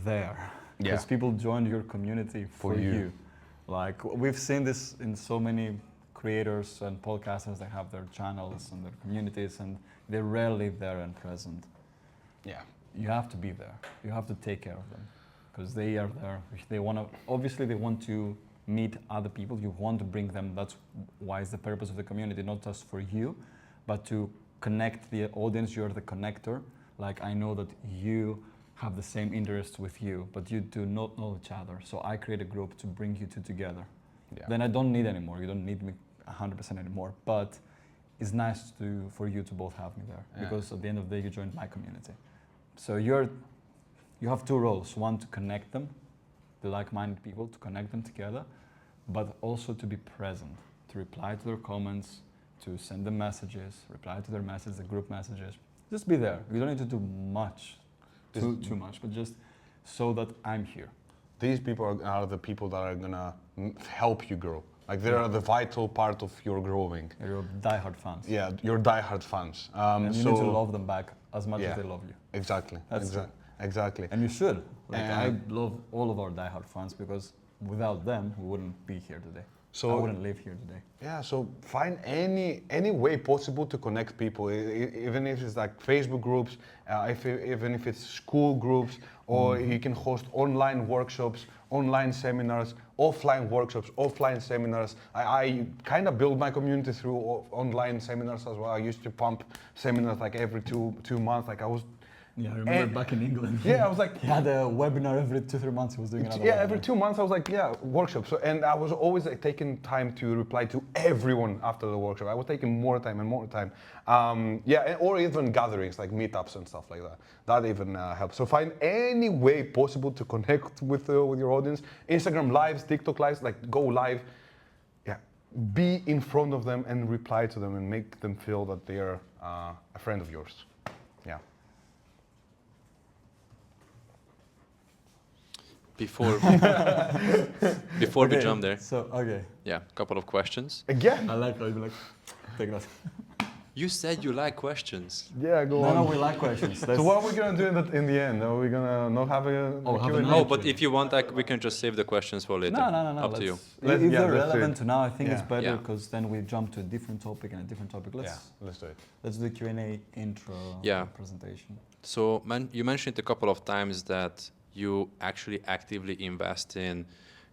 there. Because people join your community for you. Like, we've seen this in so many creators and podcasters that have their channels and their communities, and they're rarely there and present. Yeah. You have to be there. You have to take care of them because they are there. They want to meet other people. You want to bring them. That's why it's the purpose of the community, not just for you, but to connect the audience. You're the connector. Like, I know that you have the same interests with you, but you do not know each other. So I create a group to bring you two together. Yeah. Then I don't need anymore. You don't need me 100% anymore. But it's nice for you to both have me there, because at the end of the day, you joined my community. So you have two roles. One, to connect them, the like-minded people, to connect them together, but also to be present, to reply to their comments, to send them messages, reply to their messages, the group messages. Just be there. You don't need to do much, too much, but just so that I'm here. These people are the people that are gonna help you grow. Like, they are the vital part of your growing. Your diehard fans. Yeah, your diehard fans. And you need to love them back as much as they love you. Exactly. Exactly. And you should. I love all of our diehard fans, because without them, we wouldn't be here today. I wouldn't live here today. Yeah, so find any way possible to connect people, even if it's like Facebook groups, even if it's school groups, or you can host online workshops, online seminars, offline workshops, offline seminars. I kind of build my community through online seminars as well. I used to pump seminars like every two months. Like, I was. Yeah, I remember back in England. Yeah, I was like... He had a webinar every 2-3 months. He was doing another webinar. Every 2 months I was like, workshops. And I was always taking time to reply to everyone after the workshop. I was taking more time and more time. Or even gatherings, like meetups and stuff like that. That even helps. So find any way possible to connect with your audience. Instagram lives, TikTok lives, like, go live. Yeah, be in front of them and reply to them and make them feel that they are a friend of yours. Yeah. Before we jump there. Yeah, a couple of questions. Again? I like how you like, take that. You said you like questions. Yeah, go on. No, we like questions. So what are we going to do in the end? Are we going to not have a Q&A? No, but if you want, we can just save the questions for later. No. Up to you. If they're relevant to now, I think it's better, because then we jump to a different topic and a different topic. Let's do it. Let's do the Q&A intro presentation. So you mentioned a couple of times that you actually actively invest in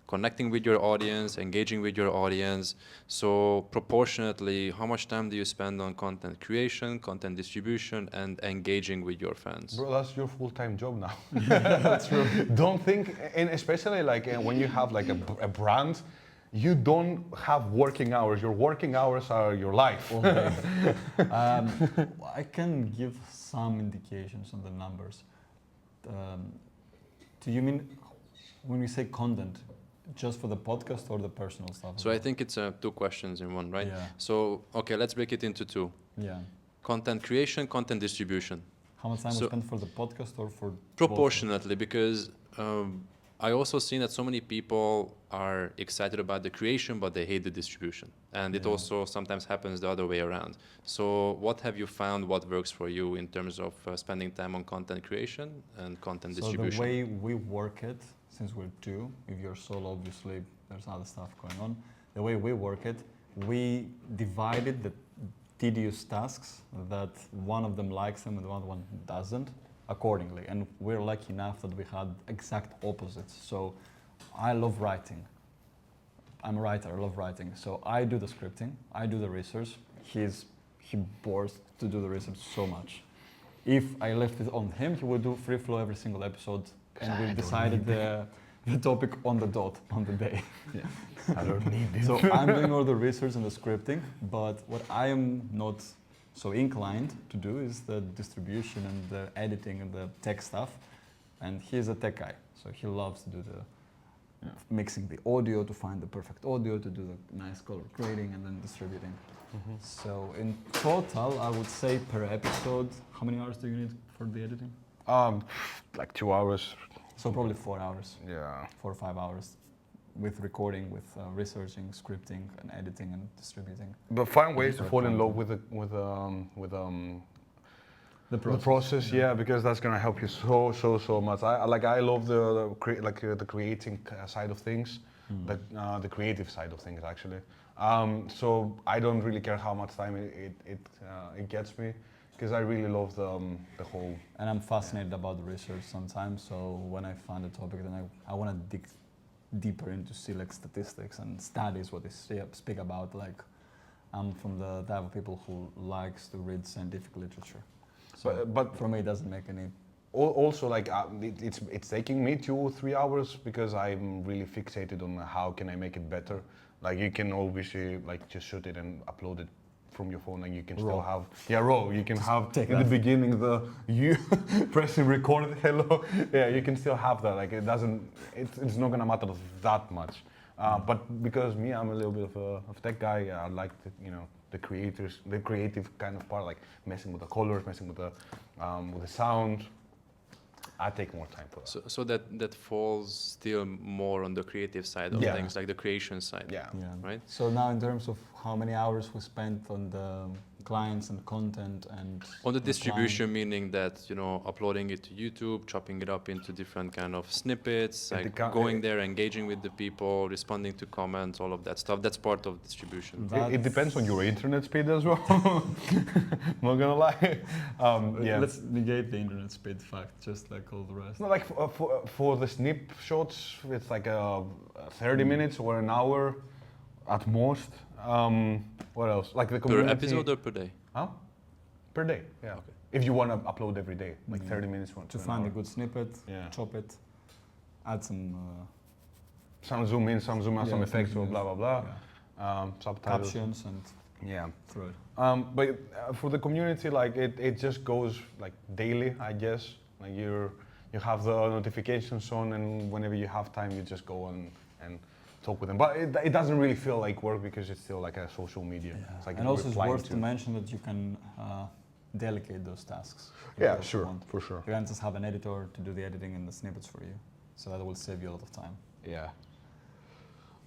connecting with your audience, engaging with your audience. So proportionately, how much time do you spend on content creation, content distribution, and engaging with your fans? Bro, that's your full-time job now. That's true. Don't think, and especially like when you have like a brand, you don't have working hours. Your working hours are your life. All day. I can give some indications on the numbers. Do you mean when we say content, just for the podcast or the personal stuff? So I think it's two questions in one, right? Yeah. So, okay, let's break it into two. Yeah. Content creation, content distribution. How much time we So- spend for the podcast or for Proportionately, because I also seen that so many people are excited about the creation, but they hate the distribution. And it Yeah. also sometimes happens the other way around. So what have you found, what works for you in terms of spending time on content creation and content So distribution? the way we work it, since we're two, if you're solo, obviously there's other stuff going on. The way we work it, we divided the tedious tasks that one of them likes them and the other one doesn't accordingly. And we're lucky enough that we had exact opposites. So I love writing. I'm a writer, I love writing. So I do the scripting, I do the research. He bores to do the research so much. If I left it on him, he would do free flow every single episode, and we decided the topic on the dot, on the day. I don't need this. So I'm doing all the research and the scripting, but what I am not so inclined to do is the distribution and the editing and the tech stuff. And he's a tech guy, so he loves to do the mixing the audio, to find the perfect audio, to do the nice color grading and then distributing. So in total, I would say per episode, how many hours do you need for the editing? Like 2 hours. So probably 4 hours, Yeah. 4 or 5 hours, with recording, with researching, scripting, and editing and distributing. But find ways to Different fall in love content. with The the process, yeah, because that's gonna help you so much. I love the creating side of things, the creative side of things actually. So I don't really care how much time it gets me, because I really love the whole. And I'm fascinated about the research sometimes, so when I find a topic, then I want to dig deeper into see like statistics and studies, what they speak about. Like, I'm from the type of people who likes to read scientific literature. So But for me, it doesn't make any. Also, like it's taking me 2 or 3 hours because I'm really fixated on how can I make it better. Like you can obviously like just shoot it and upload it from your phone, and you can still Raw. have raw. You can have take in the that. beginning you pressing record. Hello, yeah, you can still have that. Like it doesn't. It's not gonna matter that much. But because me, I'm a little bit of tech guy. I like the creative kind of part, like messing with the colors, messing with the sound. I take more time for that. So that falls still more on the creative side of Yeah. things, like the creation side. Yeah. Right? So now, in terms of how many hours we spent on the clients and content and On the client- distribution, meaning that, uploading it to YouTube, chopping it up into different kind of snippets, It like beca- going there, engaging with the people, responding to comments, all of that stuff. That's part of distribution. It depends on your internet speed as well. Not gonna lie. Yeah. Let's negate the internet speed fact, just like all the rest. It's not like for the snip shots, it's like 30 minutes or an hour at most. What else? Like the Per community. episode or per day? Huh? Per day, yeah. Okay. If you want to upload every day, like 30 minutes To an find hour. a good snippet, Yeah. chop it, add some Some zoom in, some zoom out, some Yeah, effects, or some- blah blah blah. yeah, Subtitles. captions and Yeah. throw it. But for the community, like it just goes like daily, I guess. Like you have the notifications on, and whenever you have time, you just go and talk with them. But it doesn't really feel like work because it's still like a social media. It's like And also, it's replying worth to mention that you can delegate those tasks. if Yeah, you sure, want. for sure. You can just have an editor to do the editing and the snippets for you, so that will save you a lot of time. Yeah.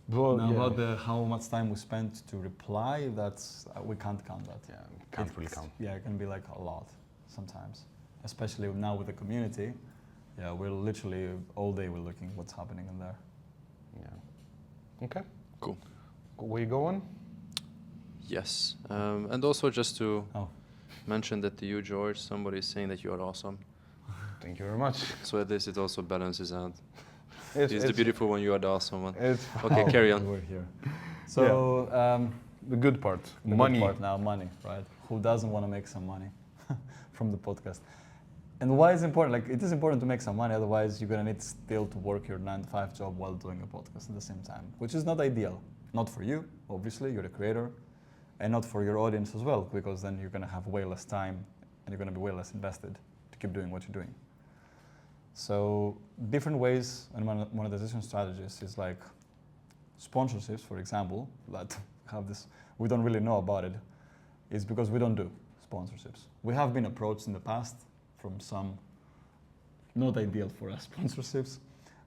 But Now yeah. about how much time we spent to reply, that's we can't count that. Yeah, can't really It's- count. Yeah, it can be like a lot sometimes, especially now with the community. Yeah, we're literally all day we're looking what's happening in there. Yeah. Okay. Cool. Where you going? Yes. And also just to Oh. mention that to you, George, somebody is saying that you are awesome. Thank you very much. So at least it also balances out. It's, He's the beautiful one, you are the awesome one. It's Okay, carry on. We're here. So the good part. the good Money. part now, money, right? Who doesn't want to make some money from the podcast? And why is important? Like, it is important to make some money, otherwise you're gonna need still to work your 9 to 5 job while doing a podcast at the same time, which is not ideal. Not for you, obviously, you're the creator, and not for your audience as well, because then you're gonna have way less time and you're gonna be way less invested to keep doing what you're doing. So different ways and monetization strategies is like sponsorships, for example, that have this, we don't really know about it, is because we don't do sponsorships. We have been approached in the past from some not ideal for us sponsorships.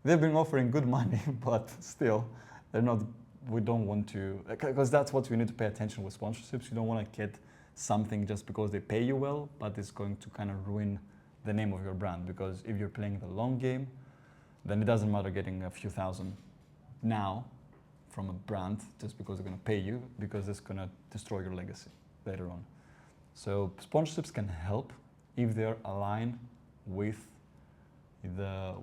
They've been offering good money, but still, they're not, we don't want to, because that's what you need to pay attention with sponsorships. You don't want to get something just because they pay you well, but it's going to kind of ruin the name of your brand. Because if you're playing the long game, then it doesn't matter getting a few thousand now from a brand just because they're going to pay you, because it's going to destroy your legacy later on. So sponsorships can help if they're aligned with the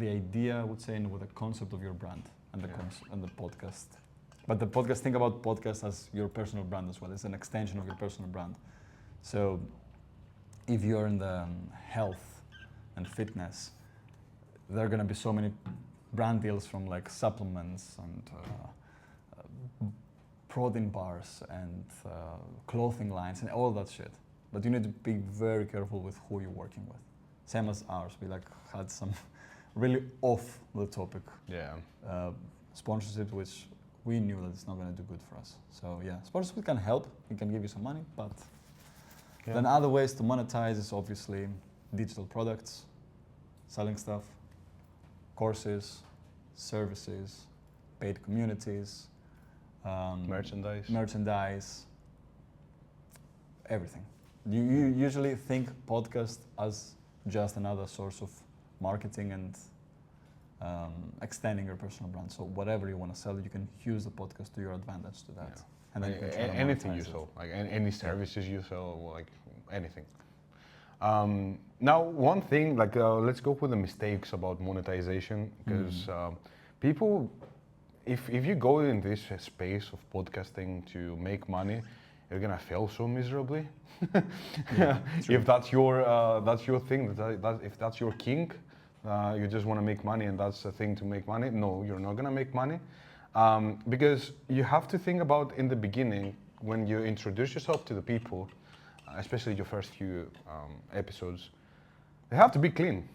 idea, I would say, and with the concept of your brand and the podcast. But the podcast, think about podcast as your personal brand as well. It's an extension of your personal brand. So if you're in the health and fitness, there are going to be so many brand deals from like supplements and protein bars and clothing lines and all that shit. But you need to be very careful with who you're working with. Same as ours. We like had some really off the topic sponsorships, which we knew that it's not going to do good for us. So yeah, sponsorship can help. It can give you some money, but then other ways to monetize is obviously digital products, selling stuff, courses, services, paid communities, merchandise, everything. You usually think podcast as just another source of marketing and extending your personal brand. So whatever you want to sell, you can use the podcast to your advantage to that. And then you can try to anything monetize you it. sell, like any services you sell, like anything. Now, one thing, like let's go with the mistakes about monetization, because people, if you go in this space of podcasting to make money, you're gonna fail so miserably. If that's your thing, if that's your king, you just want to make money and that's the thing to make money. No, you're not gonna make money, because you have to think about in the beginning when you introduce yourself to the people, especially your first few episodes. They have to be clean.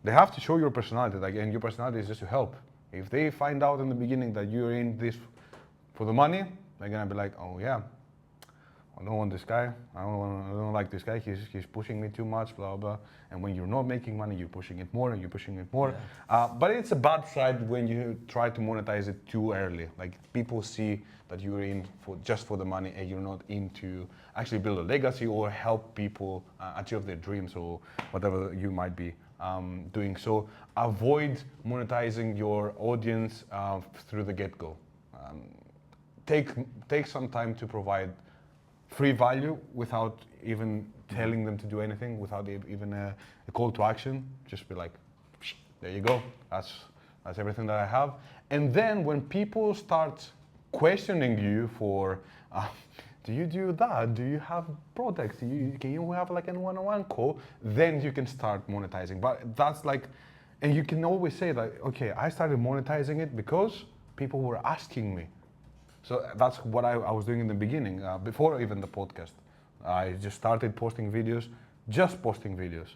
They have to show your personality, and your personality is just to help. If they find out in the beginning that you're in this for the money, they're gonna be like, oh yeah, I don't want this guy. I don't like this guy. He's pushing me too much, blah blah. And when you're not making money, you're pushing it more and you're pushing it more. Yeah. But it's a bad side when you try to monetize it too early. Like people see that you're in just for the money and you're not into actually build a legacy or help people achieve their dreams or whatever you might be doing. So avoid monetizing your audience through the get-go. Take some time to provide free value without even telling them to do anything, without even a call to action. Just be like, there you go. That's everything that I have. And then when people start questioning you for, do you do that? Do you have products? Can you have like a one-on-one call? Then you can start monetizing. But that's like, and you can always say that, okay, I started monetizing it because people were asking me. So that's what I was doing in the beginning, before even the podcast. I just started posting videos, just posting videos.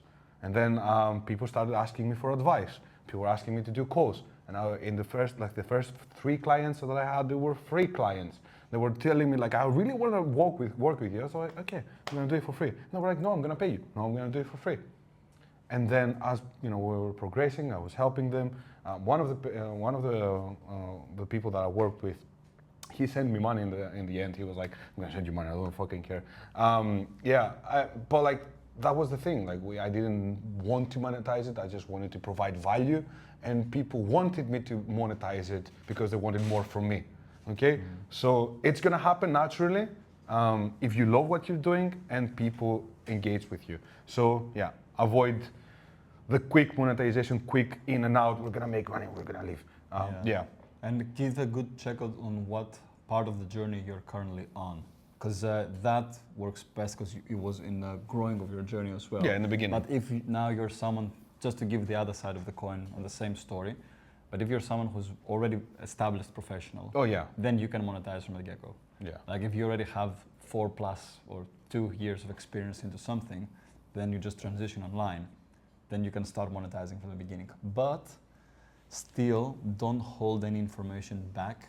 And then people started asking me for advice. People were asking me to do calls. And in the first 3 clients that I had, they were free clients. They were telling me like, I really want to work with you. I was like, okay, I'm gonna do it for free. And they were like, no, I'm gonna pay you. No, I'm gonna do it for free. And then as we were progressing, I was helping them. One of the people that I worked with, he sent me money in the end. He was like, I'm gonna send you money, I don't fucking care. But like, that was the thing. Like, I didn't want to monetize it. I just wanted to provide value, and people wanted me to monetize it because they wanted more from me. Okay, so it's gonna happen naturally if you love what you're doing and people engage with you. So yeah, avoid the quick monetization, quick in and out. We're gonna make money, we're gonna leave. Yeah. And give a good check on what part of the journey you're currently on. because that works best because it was in the growing of your journey as well. Yeah, in the beginning. But if now you're someone, just to give the other side of the coin on the same story, but if you're someone who's already established professional, Oh yeah, then you can monetize from the get-go. yeah. Like if you already have 4+ or 2 years of experience into something, then you just transition online, then you can start monetizing from the beginning. But still, don't hold any information back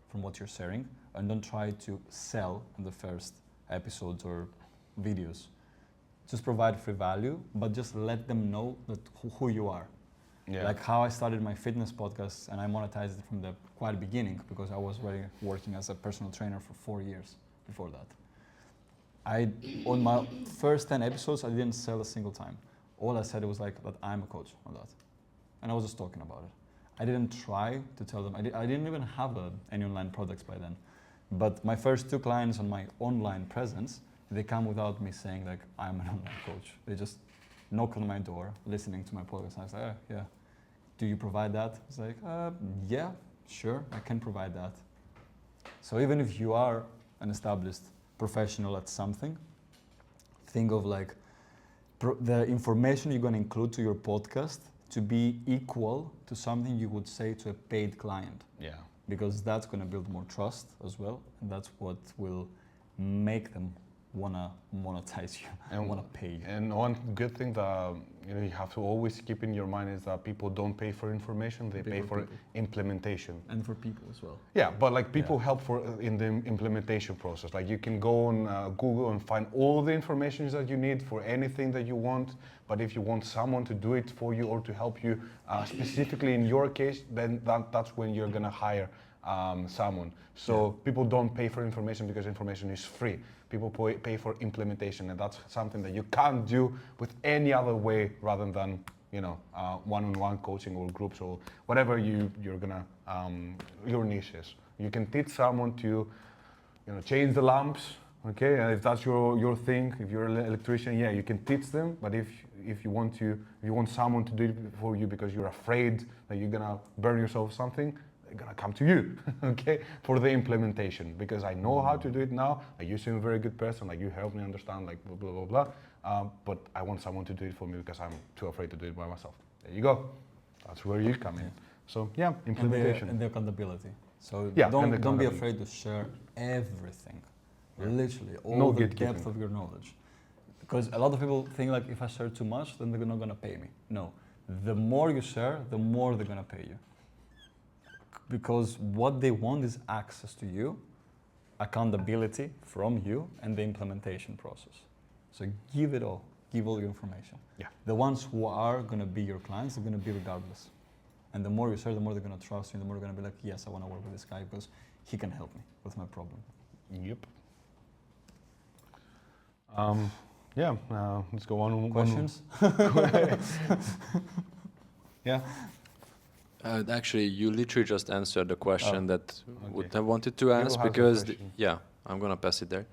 from what you're sharing, and don't try to sell in the first episodes or videos. Just provide free value, but just let them know that who you are. Yeah. Like how I started my fitness podcast, and I monetized it from the quite beginning because I was already working as a personal trainer for 4 years before that. On my first 10 episodes, I didn't sell a single time. All I said was like that I'm a coach on that. And I was just talking about it. I didn't try to tell them, I didn't even have any online products by then. But my first 2 clients on my online presence, they come without me saying like, I'm an online coach. They just knock on my door, listening to my podcast. And I was like, oh, yeah, do you provide that? It's like, yeah, sure, I can provide that. So even if you are an established professional at something, think of like the information you're going to include to your podcast to be equal to something you would say to a paid client. Yeah. Because that's going to build more trust as well, and that's what will make them want to monetize you and want to pay you. And one good thing that you have to always keep in your mind is that people don't pay for information; they pay for implementation. And for people as well. Yeah, but like people help in the implementation process. Like you can go on Google and find all the information that you need for anything that you want. But if you want someone to do it for you or to help you specifically in your case, then that's when you're gonna hire someone. So people don't pay for information because information is free. People pay for implementation, and that's something that you can't do with any other way rather than one-on-one coaching or groups or whatever you're gonna your niche is. You can teach someone to change the lamps, okay, and if that's your thing, if you're an electrician, yeah, you can teach them. But if you want someone to do it for you because you're afraid that you're gonna burn yourself something, they're gonna come to you, okay, for the implementation, because I know how to do it now. Like, you seem a very good person, like you help me understand, like blah blah blah blah. But I want someone to do it for me because I'm too afraid to do it by myself. There you go. That's where you come in. So yeah, implementation And the accountability. So yeah, don't be afraid to share everything, literally all the depth of your knowledge. Because a lot of people think like if I share too much, then they're not gonna pay me. No, the more you share, the more they're gonna pay you. Because what they want is access to you, accountability from you, and the implementation process. So give it all. Give all your information. Yeah. The ones who are going to be your clients are going to be regardless. And the more you share, the more they're going to trust you, the more they're going to be like, yes, I want to work with this guy because he can help me with my problem. Yep. Yeah, let's go on. Questions? Yeah. Actually, you literally just answered the question that I wanted to ask, because I'm gonna pass it there,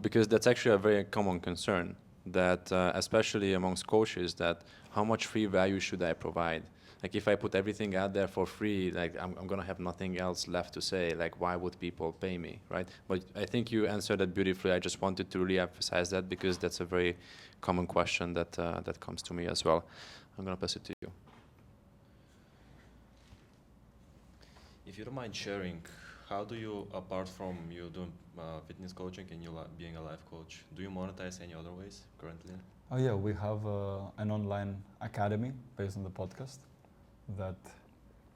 because that's actually a very common concern that, especially amongst coaches, that how much free value should I provide? Like if I put everything out there for free, like I'm gonna have nothing else left to say. Like why would people pay me, right? But I think you answered that beautifully. I just wanted to really emphasize that because that's a very common question that that comes to me as well. I'm gonna pass it to you. If you don't mind sharing, how do you, apart from you doing fitness coaching and you being a life coach, do you monetize any other ways currently? Oh yeah, we have an online academy based on the podcast that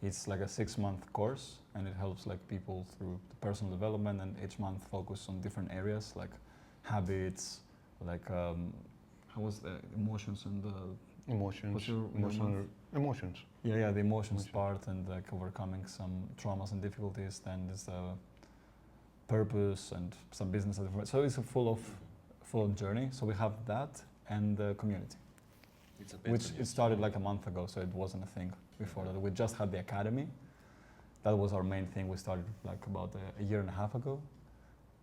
it's like a 6-month course, and it helps like people through the personal development, and each month focus on different areas like habits, like how was the emotions and the Emotions. Yeah, the emotions part, and like overcoming some traumas and difficulties. Then there's the purpose and some business. So it's a full of journey. So we have that and the community, which it started like a month ago. So it wasn't a thing before that. We just had the academy. That was our main thing. We started like about a year and a half ago,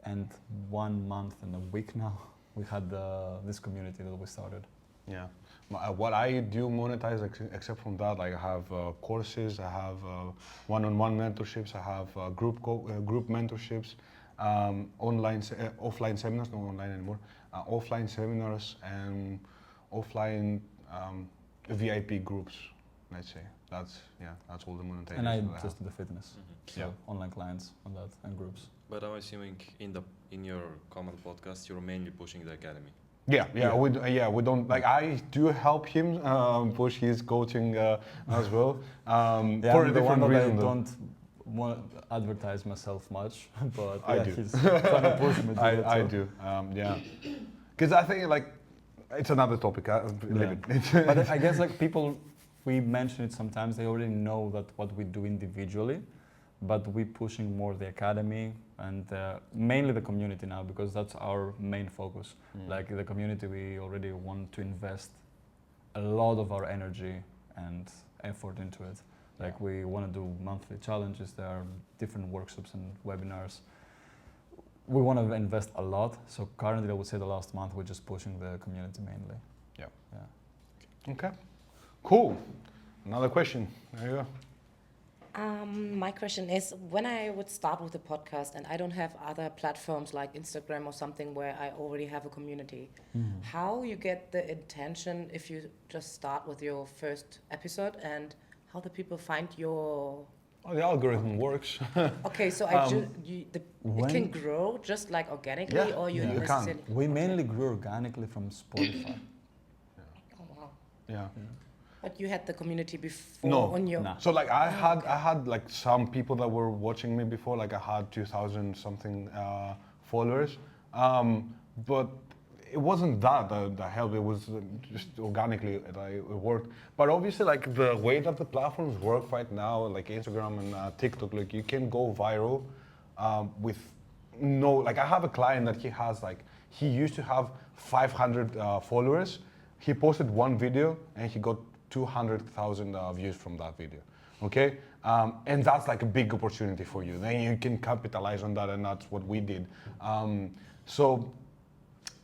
and 1 month and a week now we had this community that we started. Yeah, what I do monetize, except from that, like I have courses, I have one-on-one mentorships, I have group mentorships, offline seminars, not online anymore, offline seminars and offline VIP groups, let's say. That's all the monetization. And I that I just have. do the fitness, so Yeah. online clients on that and groups. But I'm assuming in your common podcast, you're mainly pushing the academy. Yeah. We don't like. I do help him push his coaching as well. For a I'm the one different that I reason. Though. don't want advertise myself much, but I yeah, do. he's trying to push me to it. I so. do. Yeah. Because I think like it's another topic. Leave it. But I guess like people, we mention it sometimes, they already know that what we do individually, but we pushing more the academy and mainly the community now, because that's our main focus. Like the community, we already want to invest a lot of our energy and effort into it. Like we want to do monthly challenges, there are different workshops and webinars. We want to invest a lot, so currently I would say the last month we're just pushing the community mainly. Yeah. Okay. Cool. Another question. There you go. My question is, when I would start with a podcast and I don't have other platforms like Instagram or something where I already have a community, how you get the attention if you just start with your first episode, and how the people find your... Oh, the algorithm works. Okay, so it can grow just like organically, Yeah, or you you can. necessarily... We mainly grew organically from Spotify. Oh, wow. Yeah. But you had the community before No. on your... No. So like I had like some people that were watching me before, like I had 2,000 something followers, but it wasn't that helped. It was just organically it worked. But obviously, like the way that the platforms work right now, like Instagram and TikTok, like you can go viral with no. Like I have a client that he used to have 500 followers. He posted one video and he got 200,000 views from that video. Okay, and that's like a big opportunity for you. Then you can capitalize on that, and that's what we did. So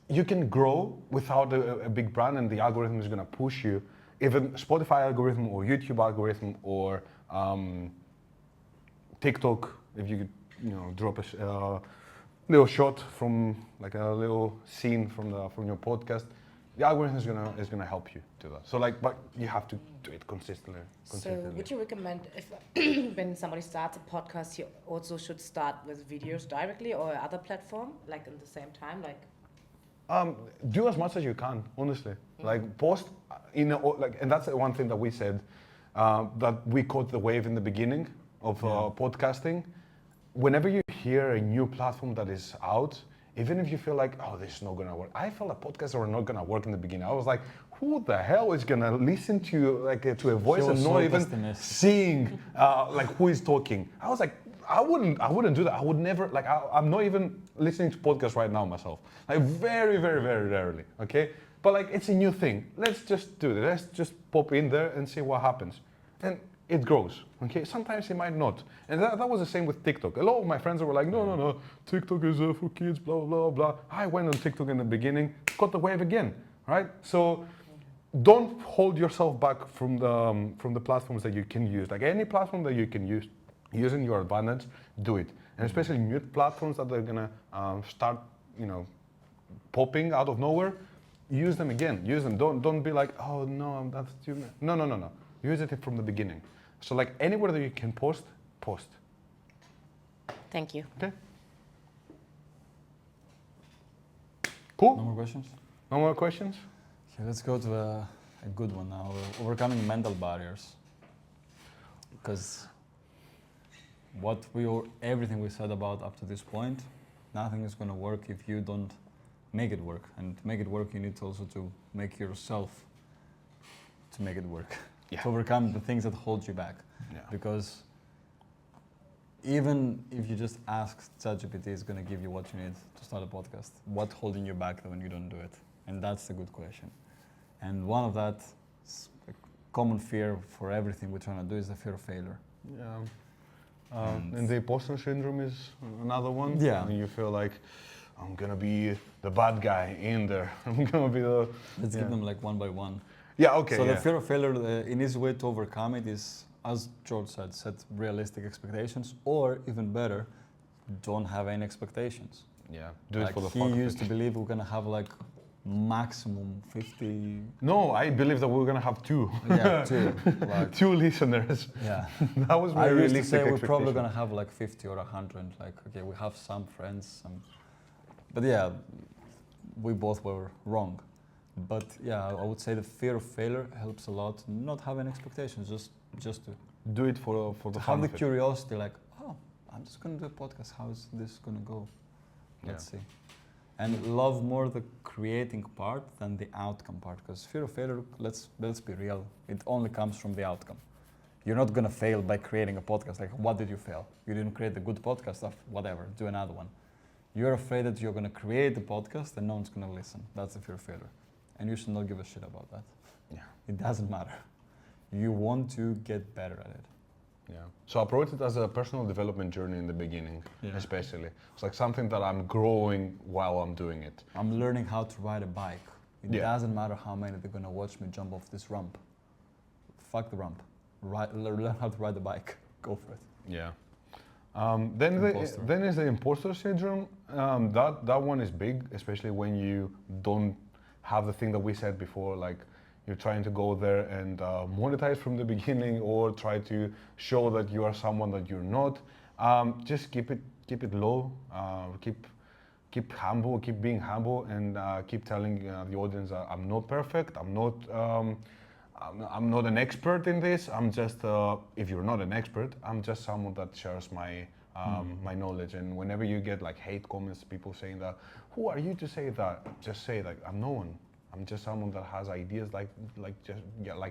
you can grow without a big brand, and the algorithm is going to push you. Even Spotify algorithm or YouTube algorithm or TikTok, if you could, drop a little shot from like a little scene from your podcast, the algorithm is gonna help you do that. So like, but you have to do it consistently. So would you recommend if when somebody starts a podcast, he also should start with videos directly or other platform, like at the same time, like? Do as much as you can, honestly. Like post and that's the one thing that we said, that we caught the wave in the beginning of podcasting. Whenever you hear a new platform that is out, even if you feel like, oh, this is not gonna work. I felt like podcasts were not gonna work in the beginning. I was like, who the hell is gonna listen to to a voice and not even seeing like who is talking? I was like, I wouldn't do that. I would never, like, I'm not even listening to podcasts right now myself. Like very, very, very rarely, okay? But like, it's a new thing. Let's just do it. Let's just pop in there and see what happens. And it grows, okay? Sometimes it might not. And that was the same with TikTok. A lot of my friends were like, no, TikTok is for kids, blah, blah, blah. I went on TikTok in the beginning, got the wave again, right? So don't hold yourself back from the platforms that you can use. Like any platform that you can use, using your advantage, do it. And especially new platforms that are gonna start, popping out of nowhere, use them again. Use them. Don't be like, oh no, that's too. No. Use it from the beginning. So like anywhere that you can post. Thank you. Okay. Cool. No more questions? No more questions? Okay, let's go to a good one now. Overcoming mental barriers. Because everything we said about up to this point, nothing is going to work if you don't make it work. And to make it work, you need also to make yourself to make it work. Yeah. To overcome the things that hold you back. Yeah. Because even if you just ask ChatGPT, it's going to give you what you need to start a podcast. What's holding you back when you don't do it? And that's a good question. And one of that a common fear for everything we're trying to do is the fear of failure. Yeah. And the imposter syndrome is another one. Yeah. And you feel like, I'm gonna be the bad guy in there. I'm gonna be the... Let's give them like one by one. Yeah, okay. So the fear of failure, an easy way to overcome it is, as George said, set realistic expectations, or even better, don't have any expectations. Yeah, do it Like for the he fun of used it. to believe we're gonna have like maximum 50. No, I believe that we're gonna have two. Yeah, two. Like, Two listeners. yeah. That was my I used to realistic say we're probably expectation. gonna have like 50 or 100. Like, okay, we have some friends, but yeah, we both were wrong. But yeah, I would say the fear of failure helps a lot. Not having expectations, just to Do it for the have fun the of it. curiosity. Like, oh, I'm just gonna do a podcast. How is this gonna go? Let's see. And love more the creating part than the outcome part. Because fear of failure, let's be real, it only comes from the outcome. You're not gonna fail by creating a podcast. Like, what did you fail? You didn't create a good podcast of whatever, do another one. You're afraid that you're gonna create the podcast and no one's gonna listen. That's the fear of failure. And you should not give a shit about that. Yeah. It doesn't matter. You want to get better at it. Yeah. So approach it as a personal development journey in the beginning, especially. It's like something that I'm growing while I'm doing it. I'm learning how to ride a bike. It Yeah. doesn't matter how many they're gonna watch me jump off this ramp. Fuck the ramp. Learn how to ride the bike. Go for it. Yeah. Imposter. Then is the imposter syndrome. That one is big, especially when you don't have the thing that we said before, like you're trying to go there and monetize from the beginning, or try to show that you are someone that you're not. Just keep it low. Keep humble. Keep being humble, and keep telling the audience that I'm not perfect. I'm not an expert in this. I'm just, if you're not an expert, I'm just someone that shares my my knowledge. And whenever you get like hate comments, people saying that, who are you to say that? Just say like, I'm no one. I'm just someone that has ideas like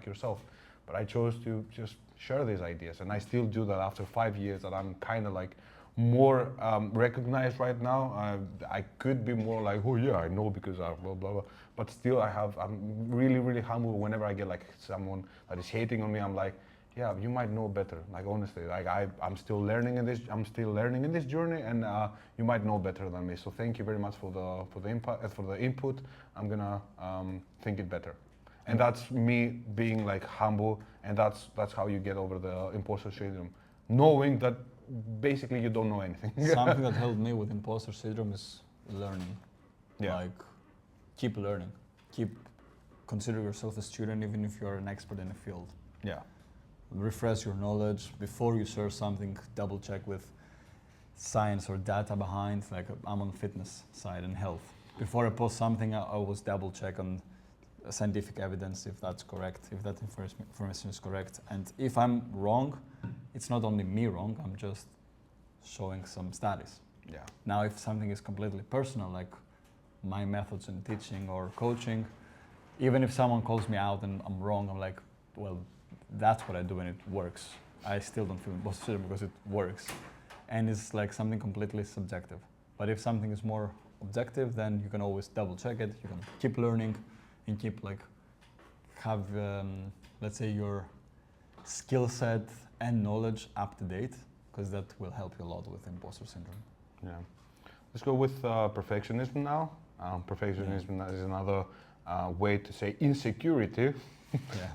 yourself. But I chose to just share these ideas, and I still do that after 5 years that I'm kind of like more recognized right now. I could be more like, oh yeah, I know because I blah blah blah. But still, I'm really humble whenever I get like someone that is hating on me. I'm like, yeah, you might know better. Like honestly, like I'm still learning in this. I'm still learning in this journey, and you might know better than me. So thank you very much for the input. I'm gonna think it better. And that's me being like humble, and that's how you get over the imposter syndrome, knowing that basically you don't know anything. Something that helped me with imposter syndrome is learning. Yeah. Like, keep learning. Consider yourself a student even if you're an expert in a field. Yeah. Refresh your knowledge before you share something. Double check with science or data behind. Like, I'm on fitness side and health. Before I post something, I always double check on scientific evidence if that's correct, if that information is correct. And if I'm wrong, it's not only me wrong, I'm just showing some studies. Yeah. Now, if something is completely personal, like my methods in teaching or coaching, even if someone calls me out and I'm wrong, I'm like, well, that's what I do and it works. I still don't feel imposter syndrome because it works. And it's like something completely subjective. But if something is more objective, then you can always double check it. You can keep learning and keep like have, let's say, your skill set and knowledge up to date, because that will help you a lot with imposter syndrome. Yeah. Let's go with perfectionism now. Perfectionism is another way to say insecurity. Yeah.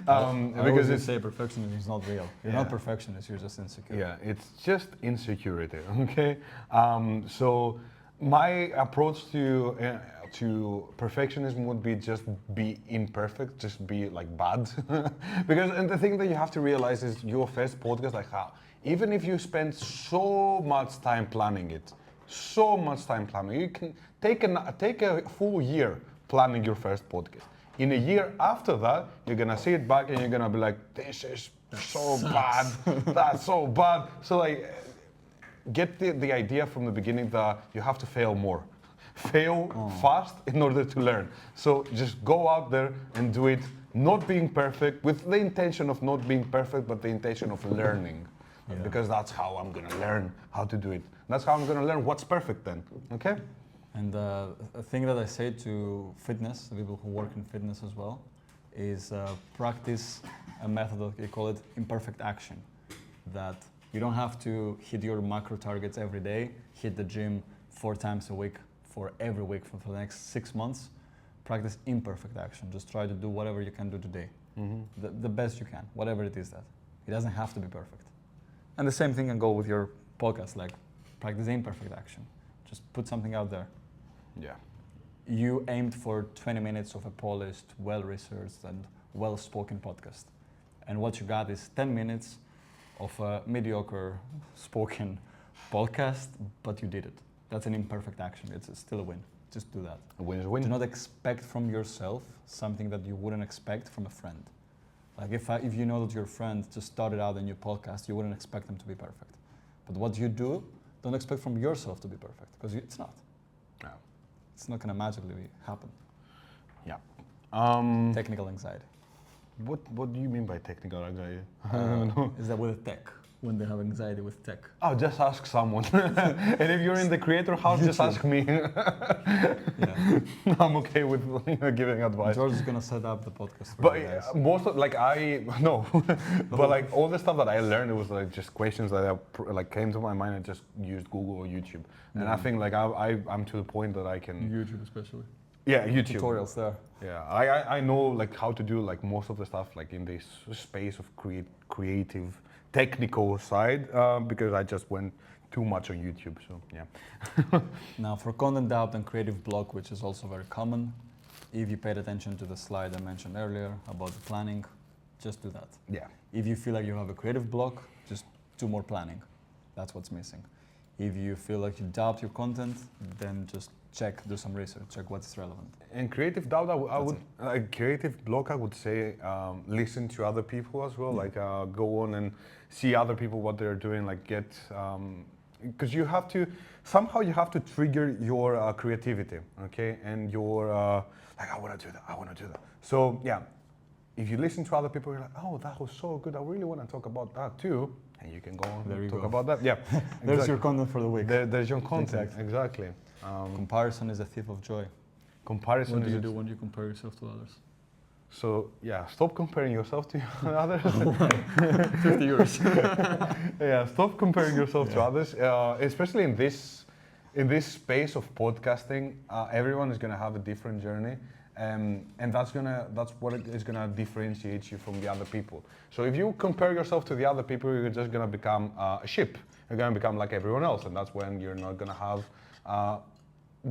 Because it's say perfectionism is not real. You're not perfectionist, you're just insecure. Yeah, it's just insecurity, okay? So my approach to perfectionism would be just be imperfect, just be like bad. Because, and the thing that you have to realize is your first podcast, like how, even if you spend so much time planning it, you can take a full year planning your first podcast. In a year after that, you're gonna see it back and you're gonna be like, this is so bad, that's so bad. So like, get the idea from the beginning that you have to fail more. Fail fast in order to learn. So just go out there and do it, not being perfect, with the intention of not being perfect, but the intention of learning. Yeah. Because that's how I'm gonna learn how to do it. That's how I'm gonna learn what's perfect then, okay? And a thing that I say to fitness, the people who work in fitness as well, is practice a method that they call it imperfect action. That you don't have to hit your macro targets every day, hit the gym 4 times a week for every week for the next 6 months. Practice imperfect action. Just try to do whatever you can do today. The best you can, whatever it is that. It doesn't have to be perfect. And the same thing can go with your podcast, like practice imperfect action. Just put something out there. Yeah. You aimed for 20 minutes of a polished, well-researched and well-spoken podcast. And what you got is 10 minutes of a mediocre spoken podcast, but you did it. That's an imperfect action. It's still a win. Just do that. A win is a win. Do not expect from yourself something that you wouldn't expect from a friend. Like if you know that your friend just started out a new podcast, you wouldn't expect them to be perfect. But what you do, don't expect from yourself to be perfect, because it's not. No. It's not going to magically happen. Yeah. Technical anxiety. What do you mean by technical anxiety? Is that with tech? When they have anxiety with tech? Oh, just ask someone. And if you're in the creator house, just ask me. Yeah. I'm okay with giving advice. George is gonna set up the podcast for But you guys. most of but like all the stuff that I learned, it was like just questions that came to my mind. I just used Google or YouTube, and I think like I'm to the point that I can. YouTube especially. Yeah, YouTube. Tutorials there. Yeah, I know like how to do like most of the stuff like in this space of creative, technical side because I just went too much on YouTube. So yeah. Now for content doubt and creative block, which is also very common, if you paid attention to the slide I mentioned earlier about the planning, just do that. Yeah. If you feel like you have a creative block, just do more planning. That's what's missing. If you feel like you doubt your content, then just do some research, check what's relevant. And creative doubt, creative block, I would say, listen to other people as well. Like go on and see other people what they're doing. Like get, because you have to trigger your creativity, okay? And your like I want to do that. So yeah, if you listen to other people, you're like, oh, that was so good. I really want to talk about that too. And you can go on and talk about that. Yeah, There's your content for the week. There's your content. Exactly. Comparison is a thief of joy. Comparison. What do you do when you compare yourself to others? So yeah, stop comparing yourself to others. 50 years. Yeah, stop comparing yourself to others, especially in this space of podcasting. Everyone is gonna have a different journey, and that's what is gonna differentiate you from the other people. So if you compare yourself to the other people, you're just gonna become a sheep. You're gonna become like everyone else, and that's when you're not gonna have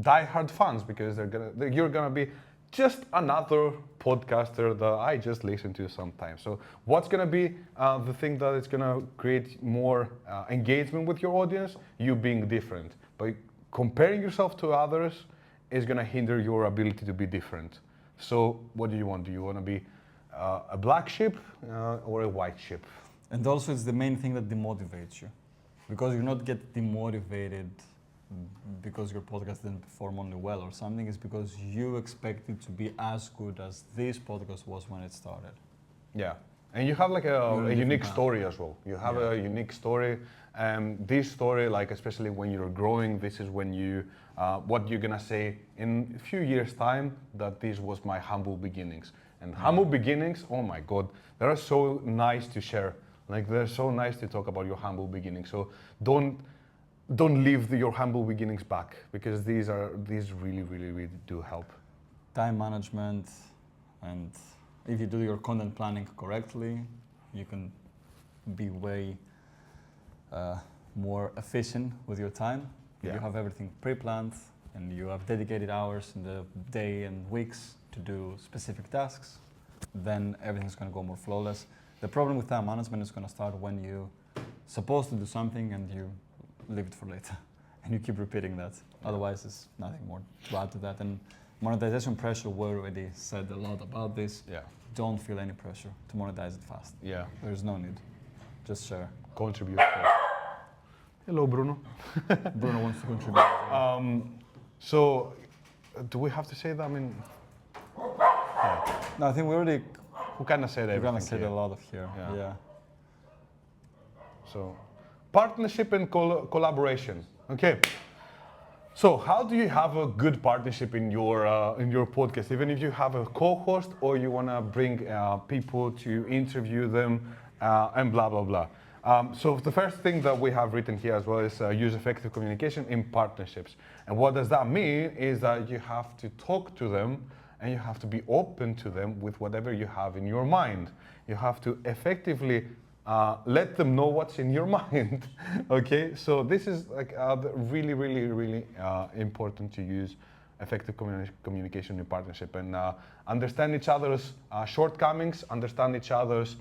die-hard fans because you're gonna be just another podcaster that I just listen to sometimes. So what's gonna be the thing that is gonna create more engagement with your audience? You being different. But comparing yourself to others is gonna hinder your ability to be different. So what do you want? Do you wanna be a black sheep or a white sheep? And also it's the main thing that demotivates you. Because you not get demotivated because your podcast didn't perform only well or something, is because you expect it to be as good as this podcast was when it started. Yeah, and you have like a unique story as well. You have a unique story, and this story, like especially when you're growing, this is when you, what you're gonna say in a few years' time, that this was my humble beginnings. And humble beginnings, oh my God, they are so nice to share. Like they're so nice to talk about your humble beginnings. So don't leave your humble beginnings back, because these really, really, really do help. Time management, and if you do your content planning correctly, you can be way more efficient with your time. If you have everything pre-planned and you have dedicated hours in the day and weeks to do specific tasks, then everything's going to go more flawless. The problem with time management is going to start when you're supposed to do something and you leave it for later, and you keep repeating that. Otherwise, there's nothing more to add to that. And monetization pressure, we already said a lot about this. Yeah. Don't feel any pressure to monetize it fast. Yeah. There's no need. Just share. Contribute. Hello, Bruno. Bruno wants to contribute. So, do we have to say that? I mean, No, I think we already kind of said everything. said a lot of here. Yeah. So, partnership and collaboration. Okay. So, how do you have a good partnership in your podcast? Even if you have a co-host or you want to bring people to interview them and blah blah blah. So the first thing that we have written here as well is use effective communication in partnerships. And what does that mean is that you have to talk to them and you have to be open to them with whatever you have in your mind. You have to effectively let them know what's in your mind. Okay, so this is like really, really, really important to use effective communication in partnership and understand each other's shortcomings, understand each other's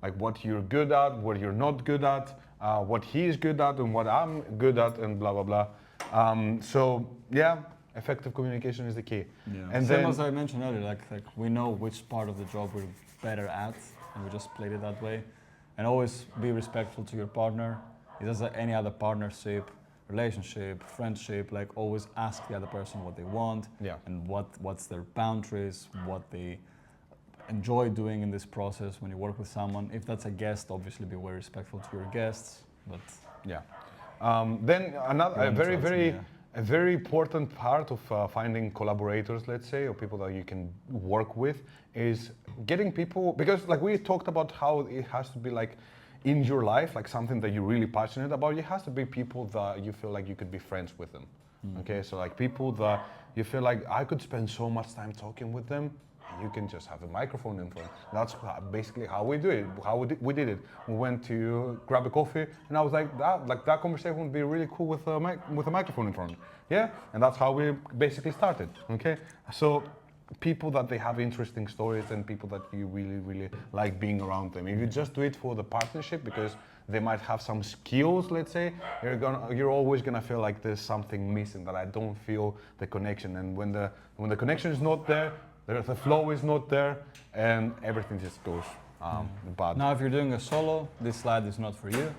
like what you're good at, what you're not good at, what he is good at and what I'm good at, and blah blah blah. So yeah, effective communication is the key. Yeah. And Same then, as I mentioned earlier, like we know which part of the job we're better at, and we just played it that way. And always be respectful to your partner. It does any other partnership, relationship, friendship. Like always ask the other person what they want, yeah. and what's their boundaries, what they enjoy doing in this process when you work with someone. If that's a guest, obviously be very respectful to your guests. But yeah. Then another a very important part of finding collaborators, let's say, or people that you can work with, is getting people, because like we talked about how it has to be like in your life, like something that you're really passionate about. It has to be people that you feel like you could be friends with them. Okay, so like people that you feel like I could spend so much time talking with them. You can just have a microphone in front. That's basically how we do it. How we did it. We went to grab a coffee, and I was like, that conversation would be really cool with a microphone in front. Yeah, and that's how we basically started. Okay, so people that they have interesting stories and people that you really, really like being around them. If you just do it for the partnership because they might have some skills, let's say, you're always gonna feel like there's something missing, that I don't feel the connection. And when the connection is not there, the flow is not there, and everything just goes bad. now, if you're doing a solo, this slide is not for you.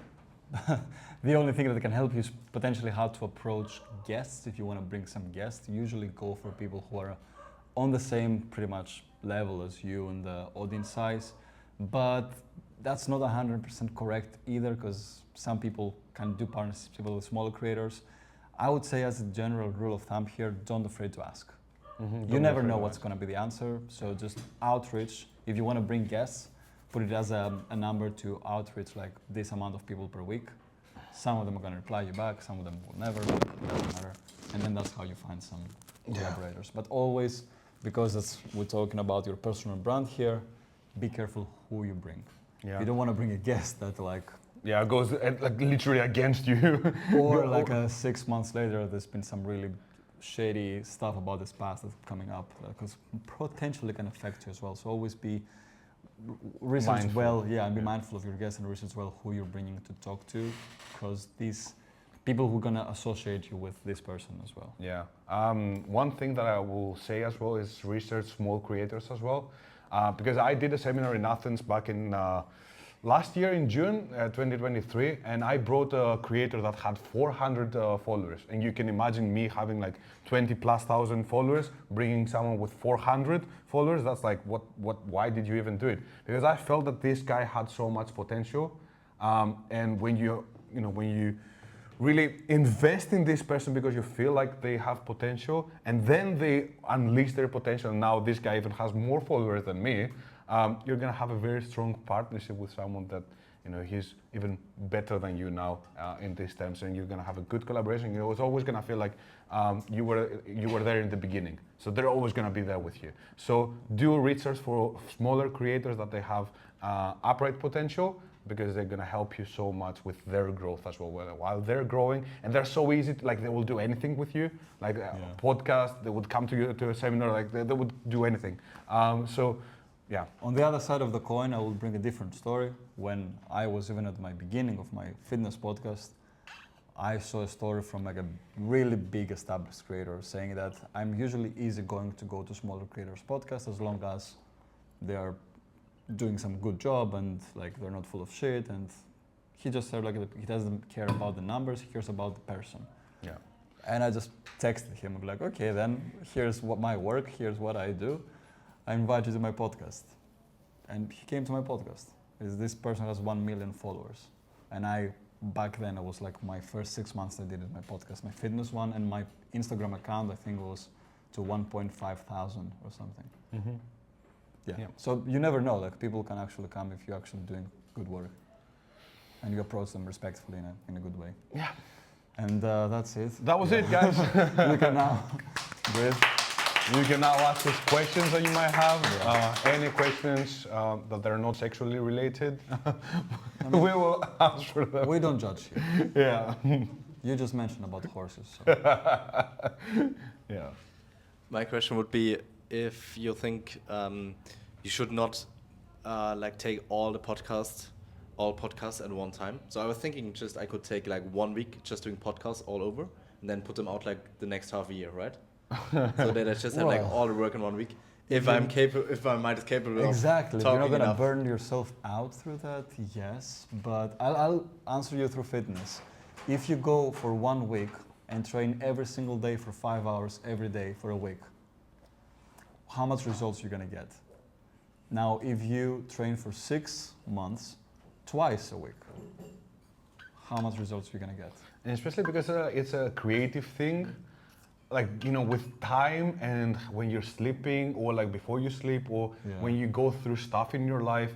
The only thing that can help you is potentially how to approach guests. If you want to bring some guests, usually go for people who are on the same pretty much level as you in the audience size. But that's not 100% correct either, because some people can do partnerships with smaller creators. I would say, as a general rule of thumb here, don't afraid to ask. You never know what's going to be the answer, so just outreach. If you want to bring guests, put it as a number to outreach, like this amount of people per week. Some of them are going to reply you back, some of them will never, but it doesn't matter. And then that's how you find some collaborators. But always, because we're talking about your personal brand here, be careful who you bring. Yeah. You don't want to bring a guest that goes like literally against you. or like 6 months later, there's been some really shady stuff about this past that's coming up, because potentially can affect you as well. So always be research mindful. well, and be mindful of your guests and research well who you're bringing to talk to, because these people who are gonna associate you with this person as well. Yeah. One thing that I will say as well is research small creators as well, because I did a seminar in Athens back in last year in June 2023, and I brought a creator that had 400 followers. And you can imagine me having like 20,000+ followers, bringing someone with 400 followers. That's like, why did you even do it? Because I felt that this guy had so much potential. And when you really invest in this person because you feel like they have potential, and then they unleash their potential, and now this guy even has more followers than me, you're gonna have a very strong partnership with someone that, he's even better than you now in these terms, and you're gonna have a good collaboration. You're always gonna feel like you were there in the beginning, so they're always gonna be there with you. So do research for smaller creators that they have upright potential, because they're gonna help you so much with their growth as well. While they're growing, and they're so easy, like they will do anything with you, like a podcast, they would come to you to a seminar, like they would do anything. Yeah. On the other side of the coin, I will bring a different story. When I was even at my beginning of my fitness podcast, I saw a story from like a really big established creator saying that I'm usually easy going to go to smaller creators' podcasts as long as they are doing some good job and like they're not full of shit. And he just said like he doesn't care about the numbers, he cares about the person. Yeah. And I just texted him like, okay, then here's what my work, here's what I do. I invite you to my podcast. And he came to my podcast. This person has 1 million followers. And back then, it was like my first 6 months I did it, my podcast, my fitness one, and my Instagram account, I think was to 1,500 or something. Mm-hmm. Yeah. So you never know, like people can actually come if you're actually doing good work. And you approach them respectfully in a good way. Yeah. And that's it. That was it, guys. You can now breathe. You can now ask us questions that you might have. Any questions that are not sexually related, we will answer them. We don't judge you. Yeah. You just mentioned about horses. So. Yeah. My question would be if you think you should not like take all podcasts at one time. So I was thinking just I could take like 1 week just doing podcasts all over and then put them out like the next half a year, right? So that I just have like all the work in 1 week. If I'm capable, if my mind is capable Exactly. of You're talking not gonna enough. burn yourself out through that, yes. But I'll answer you through fitness. If you go for 1 week and train every single day for 5 hours every day for a week, how much results you're gonna get? Now, if you train for 6 months, twice a week, how much results you're gonna get? And especially because it's a creative thing, like, you know, with time and when you're sleeping or like before you sleep or when you go through stuff in your life,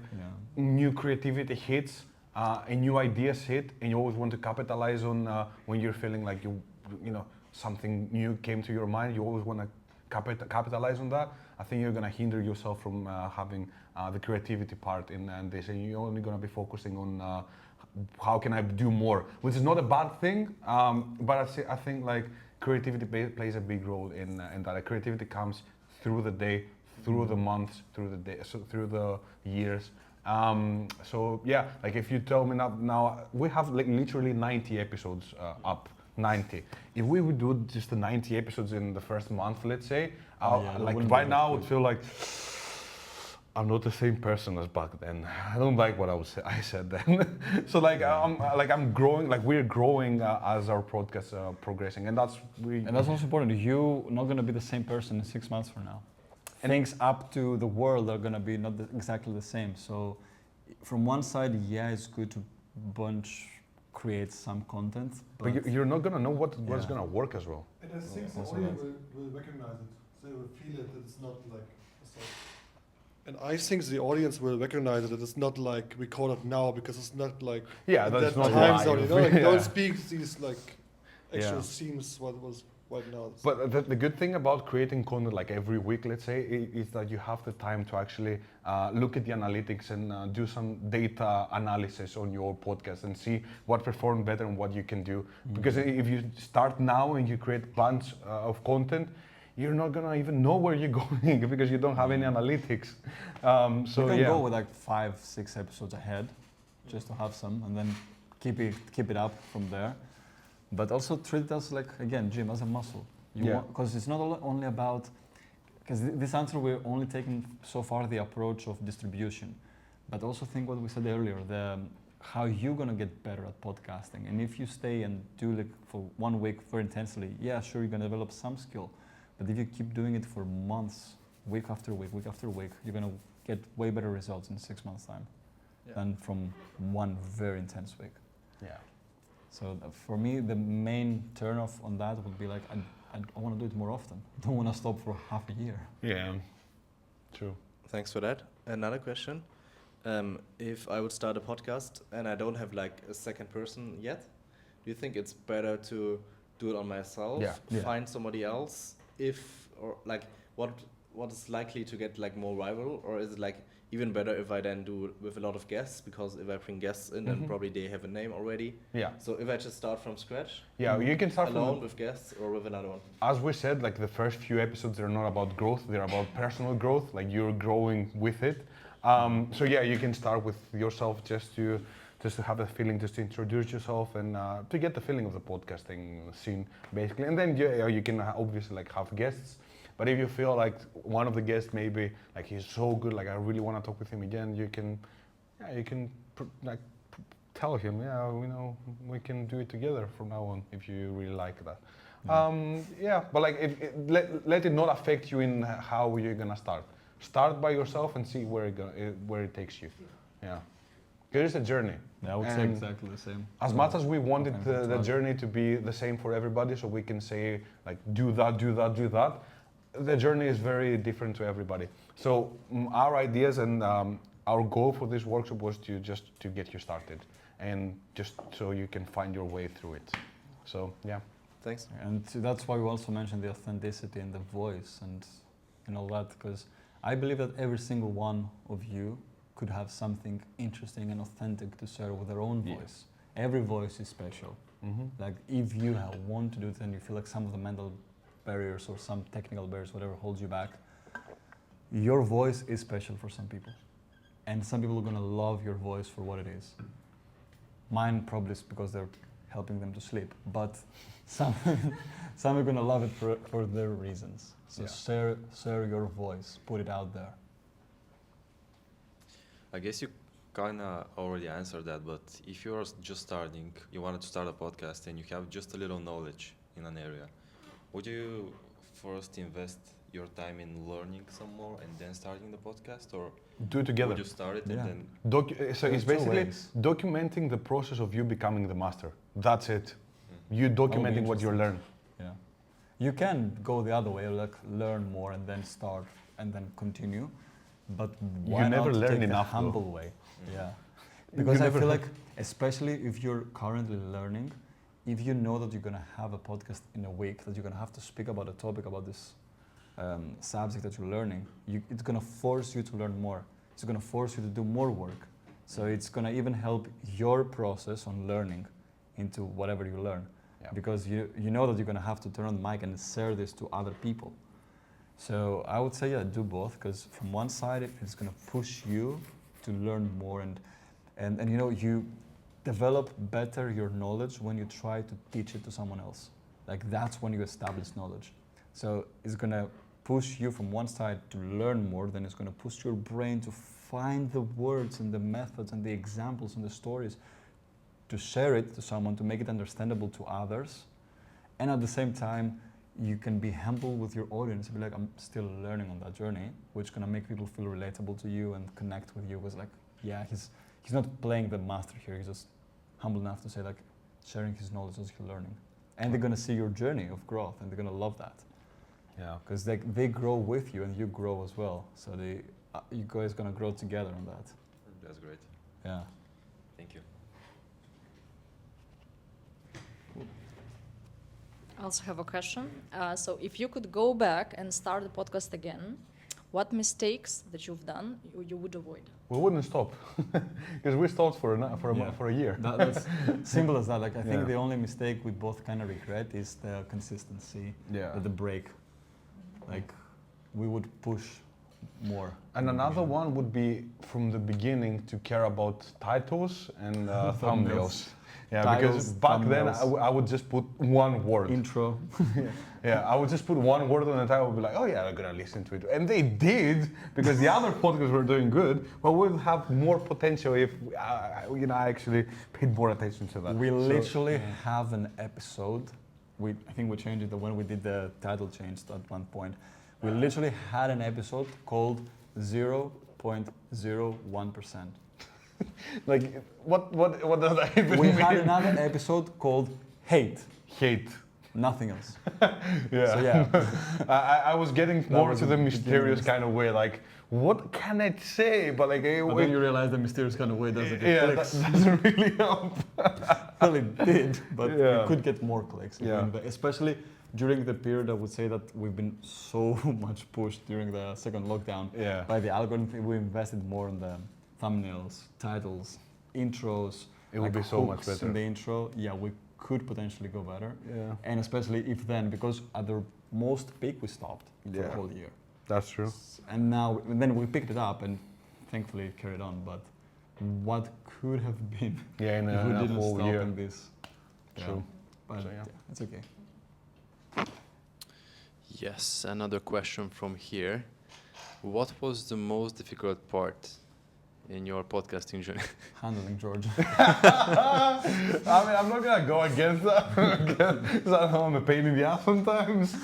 new creativity hits and new ideas hit, and you always want to capitalize on when you're feeling like you know, something new came to your mind, you always want to capitalize on that. I think you're going to hinder yourself from having the creativity part in this, and you're only going to be focusing on how can I do more, which is not a bad thing, but I think like creativity plays a big role in that. Creativity comes through the day, through the months, through the day, so through the years. So yeah, like if you tell me now we have like literally 90 episodes up. 90. If we would do just the 90 episodes in the first month, let's say, like right now I would feel like I'm not the same person as back then. I don't like what I said then. So like I'm growing, like we're growing as our podcast progressing, and that's also important. You're not gonna be the same person in 6 months from now. Things up to the world are gonna be not exactly the same. So from one side, yeah, it's good to create some content, but you're not gonna know what's gonna work as well. And I think the audience will recognize it. They will feel it. That it's not like a song. And I think the audience will recognize it. That it's not like recorded now because it's not like that's not time live. zone. You know, like don't speak these like actual themes. What was right now. But the good thing about creating content like every week, let's say, is that you have the time to actually look at the analytics and do some data analysis on your podcast and see what performed better and what you can do. Because if you start now and you create a bunch of content, you're not gonna even know where you're going because you don't have any analytics. So you can go with like 5-6 episodes ahead, just to have some, and then keep it up from there. But also treat it as like, again, gym as a muscle. Because it's not only about, because this answer we're only taking so far the approach of distribution, but also think what we said earlier, how you're gonna get better at podcasting. And if you stay and do like for 1 week very intensely, yeah, sure, you're gonna develop some skill. But if you keep doing it for months, week after week, you're gonna get way better results in 6 months' time than from one very intense week. Yeah. So for me, the main turn-off on that would be like, I want to do it more often. I don't want to stop for half a year. Yeah, true. Thanks for that. Another question. If I would start a podcast and I don't have like a second person yet, do you think it's better to do it on myself, find somebody else, what is likely to get like more viral, or is it like even better if I then do it with a lot of guests, because if I bring guests in, then probably they have a name already. Yeah. So if I just start from scratch, you can start alone with guests or with another one. As we said, like the first few episodes, they're not about growth; they're about personal growth. Like you're growing with it. So yeah, you can start with yourself just to have the feeling, just to introduce yourself and to get the feeling of the podcasting scene, basically. And then you can obviously like have guests. But if you feel like one of the guests maybe like he's so good, like I really want to talk with him again, you can tell him, we can do it together from now on if you really like that. But like let it not affect you in how you're gonna start. Start by yourself and see where it takes you. Yeah, because it's a journey. Yeah, I would say exactly the same. As much as we wanted the journey to be the same for everybody, so we can say like do that. The journey is very different to everybody. So our ideas and our goal for this workshop was to get you started and just so you can find your way through it. So yeah. Thanks. And that's why we also mentioned the authenticity in the voice and all that, because I believe that every single one of you could have something interesting and authentic to share with their own voice. Every voice is special. Like if you want to do it and you feel like some of the mental barriers or some technical barriers, whatever holds you back, your voice is special for some people. And some people are going to love your voice for what it is. Mine probably is because they're helping them to sleep, but some are going to love it for their reasons. So share your voice, put it out there. I guess you kind of already answered that, but if you're just starting, you wanted to start a podcast and you have just a little knowledge in an area, would you first invest your time in learning some more and then starting the podcast, or do it together? would you start it and then... So it's basically documenting the process of you becoming the master. That's it. You documenting what you learn. Yeah. You can go the other way, like learn more and then start and then continue. But why you never not learn take enough, the humble though. way? Yeah. Because I feel like, especially if you're currently learning, if you know that you're going to have a podcast in a week, that you're going to have to speak about a topic, about this subject that you're learning, it's going to force you to learn more. It's going to force you to do more work. So it's going to even help your process on learning into whatever you learn. Yeah. Because you know that you're going to have to turn on the mic and share this to other people. So I would say, do both, because from one side, it's going to push you to learn more and you know, you develop better your knowledge when you try to teach it to someone else. Like that's when you establish knowledge. So it's going to push you from one side to learn more, then it's going to push your brain to find the words and the methods and the examples and the stories to share it to someone, to make it understandable to others. And at the same time, you can be humble with your audience and be like, I'm still learning on that journey, which is going to make people feel relatable to you and connect with you. Because like, yeah, he's not playing the master here. He's just humble enough to say like, sharing his knowledge as he's learning. And they're going to see your journey of growth and they're going to love that. Yeah. Because they grow with you and you grow as well. So you guys going to grow together on that. That's great. Yeah. Thank you. I also have a question. So if you could go back and start the podcast again, what mistakes that you've done you would avoid? We wouldn't stop, because we stopped for a year. That's simple as that. Like I think the only mistake we both kind of regret is the consistency, the break. Like we would push more. And another one would be from the beginning to care about titles and thumbnails. Yeah, titles, because back then I would just put one word. Intro. Yeah, I would just put one word on the title and be like, oh yeah, I'm gonna listen to it. And they did, because the other podcasts were doing good, but we would have more potential if I actually paid more attention to that. We literally have an episode. I think we changed it when we did the title change at one point. We literally had an episode called 0.01%. Like, what does that even mean? We had another episode called Hate. Hate. Nothing else. Yeah. So yeah. I was getting more to the mysterious kind of way, like, what can I say? But like, then you realize the mysterious kind of way doesn't get clicks. That doesn't really help. Well, it did, but we could get more clicks. Yeah. Especially during the period, I would say that we've been so much pushed during the second lockdown by the algorithm. We invested more in the thumbnails, titles, intros. It would be so much better. In the intro, we could potentially go better. Yeah. And especially if then, because at the most peak we stopped for the whole year. That's true. And then we picked it up and thankfully it carried on. But what could have been if we didn't whole stop year. in this? True. But it's okay. Yes, another question from here. What was the most difficult part in your podcasting journey? Handling George. I mean, I'm not gonna go against that, because I know I'm a pain in the ass sometimes.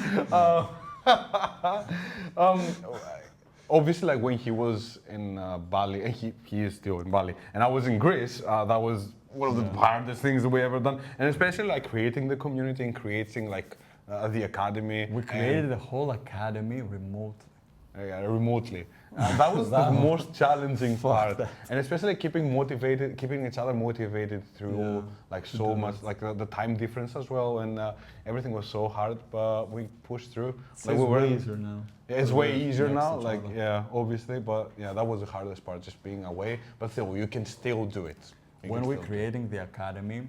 Obviously, like when he was in Bali, and he is still in Bali, and I was in Greece, that was one of the hardest things that we ever done, and especially like creating the community and creating like the academy. We created the whole academy remotely. remotely. That was the most challenging part, and especially keeping each other motivated through like so much, like the time difference as well, and everything was so hard, but we pushed through. So Like it's we were, way easier now. it's way easier next now, to each like other. obviously, but that was the hardest part, just being away. But still, you can still do it. When we're creating the academy,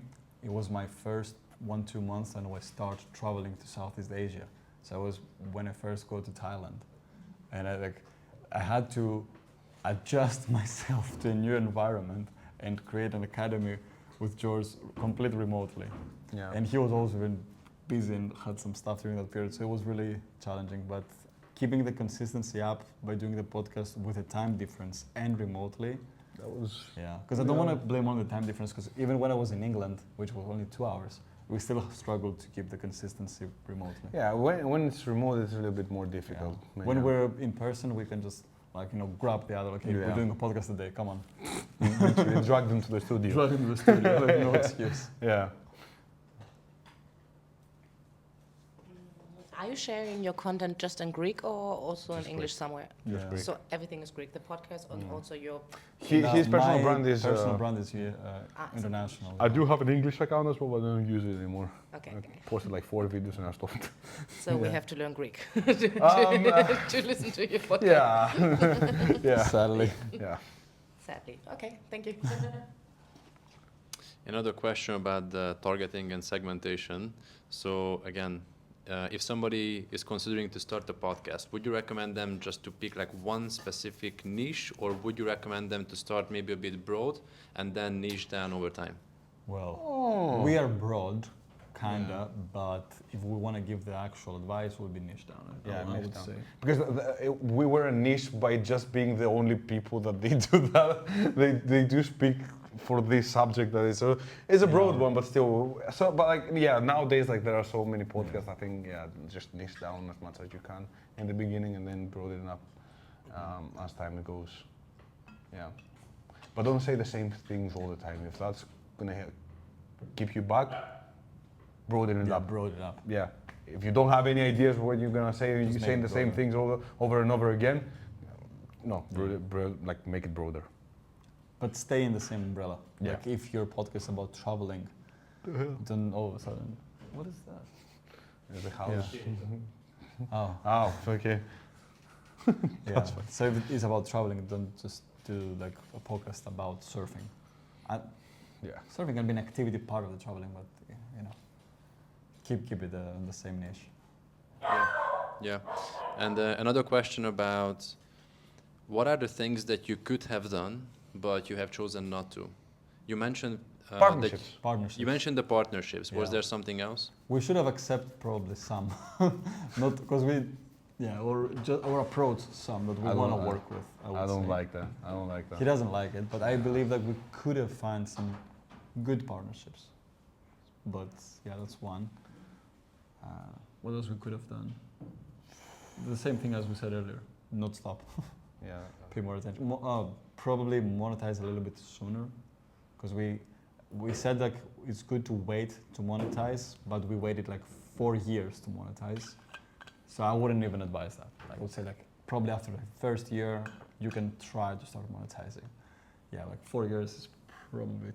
it was my first 1-2 months, and we started traveling to Southeast Asia. So it was when I first go to Thailand, and I had to adjust myself to a new environment and create an academy with George completely remotely. Yeah. And he was also been busy and had some stuff during that period, so it was really challenging. But keeping the consistency up by doing the podcast with a time difference and remotely, that was because I don't want to blame on the time difference, because even when I was in England, which was only 2 hours, we still struggled to keep the consistency remotely. Yeah, when it's remote, it's a little bit more difficult. Yeah. When we're in person, we can just grab the other. Okay, we're doing a podcast today. Come on. Literally drag them to the studio. Drag them to the studio. Like, no excuse. Yeah. Are you sharing your content just in Greek or also Just in English Greek. somewhere? Just Greek. So everything is Greek. The podcast and also your. His personal brand is. Personal brand is international. I do have an English account as well, but I don't use it anymore. Okay. I posted like 4 videos and I stopped. So we have to learn Greek to listen to your podcast. Yeah. Sadly. Yeah. Sadly. Okay. Thank you. Another question about the targeting and segmentation. So again, if somebody is considering to start a podcast, would you recommend them just to pick like one specific niche, or would you recommend them to start maybe a bit broad and then niche down over time? Well, we are broad, kinda, but if we want to give the actual advice, we'll be niche down. I would say. Because we were a niche by just being the only people that they do that. They do speak for this subject that is a broad one, but still. So, but nowadays there are so many podcasts. I think just niche down as much as you can in the beginning, and then broaden up as time goes. Yeah, but don't say the same things all the time. If that's gonna keep you back, broaden it up. Broaden it up. Yeah. If you don't have any ideas what you're gonna say, you're saying the same things over and over again. No, make it broader. But stay in the same umbrella. Yeah. Like if your podcast is about traveling, then all of a sudden, what is that? The house. Oh. Oh, okay. Yeah. So if it is about traveling, don't just do like a podcast about surfing. Surfing can be an activity part of the traveling, but keep it in the same niche. Yeah. And another question about what are the things that you could have done but you have chosen not to? You mentioned Partnerships. You mentioned the partnerships. Was Yeah. there something else? We should have accepted probably some, not because or approach some that we want to work with. I don't like that. He doesn't like it, but I believe that we could have found some good partnerships. But that's one. What else we could have done? The same thing as we said earlier. Not stop. Yeah. Pay more attention. Probably monetize a little bit sooner, because we said like it's good to wait to monetize, but we waited like 4 years to monetize. So I wouldn't even advise that. I would say like probably after the first year you can try to start monetizing. Yeah, like 4 years is probably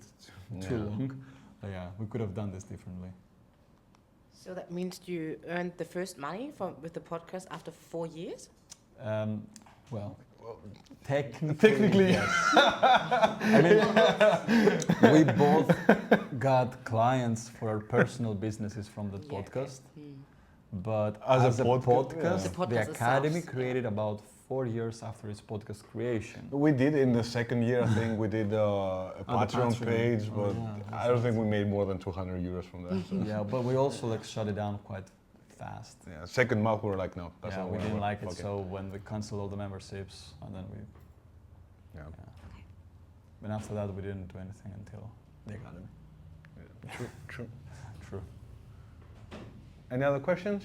too long. But we could have done this differently. So that means you earned the first money with the podcast after 4 years? Well, technically yes. I mean, we both got clients for our personal businesses from the podcast. But as a podcast, the Academy created about 4 years after its podcast creation. We did in the second year, I think we did a Patreon page, but I don't think we made more than 200 euros from that. So. Yeah, but we also like shut it down quite fast. Yeah, second month we were like, no, that's not we didn't like it, okay. so when we canceled all the memberships, and then we. Yeah. But after that, we didn't do anything until the Academy. Yeah. True. True. Any other questions?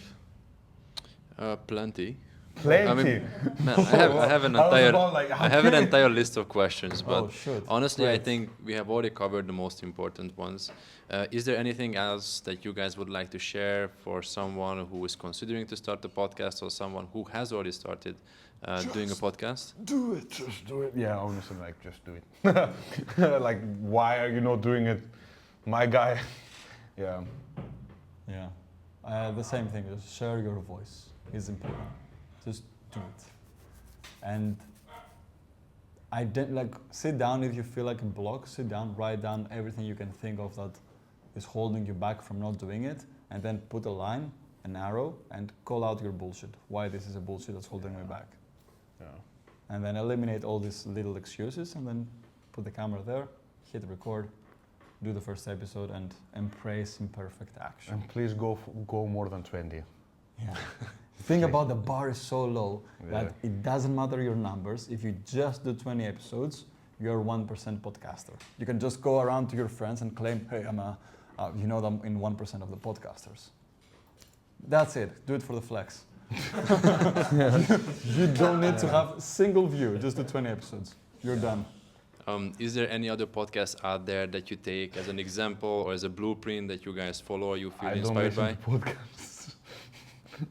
Plenty. Plenty. Man, I have an I was entire about like, how I have an can- entire list of questions, but Oh, shoot. honestly, I Great. think we have already covered the most important ones. Is there anything else that you guys would like to share for someone who is considering to start a podcast or someone who has already started doing a podcast? Do it, just do it. Yeah, honestly, like, just do it. Like, why are you not doing it, my guy? Yeah. Yeah. The same thing, just share your voice is important. Just do it. And I didn't like sit down if you feel like a block, sit down, write down everything you can think of that is holding you back from not doing it, and then put a line, an arrow, and call out your bullshit. Why this is a bullshit that's holding me back. Yeah. And then eliminate all these little excuses, and then put the camera there, hit record, do the first episode, and embrace imperfect action. And please go more than 20. Yeah. Think about the bar is so low that Yeah. it doesn't matter your numbers. If you just do 20 episodes, you're 1% podcaster. You can just go around to your friends and claim, hey, I'm I'm in 1% of the podcasters. That's it. Do it for the flex. You don't need to have a single view. Just do 20 episodes. You're done. Is there any other podcast out there that you take as an example or as a blueprint that you guys follow or you feel I don't inspired by? listen to podcasts.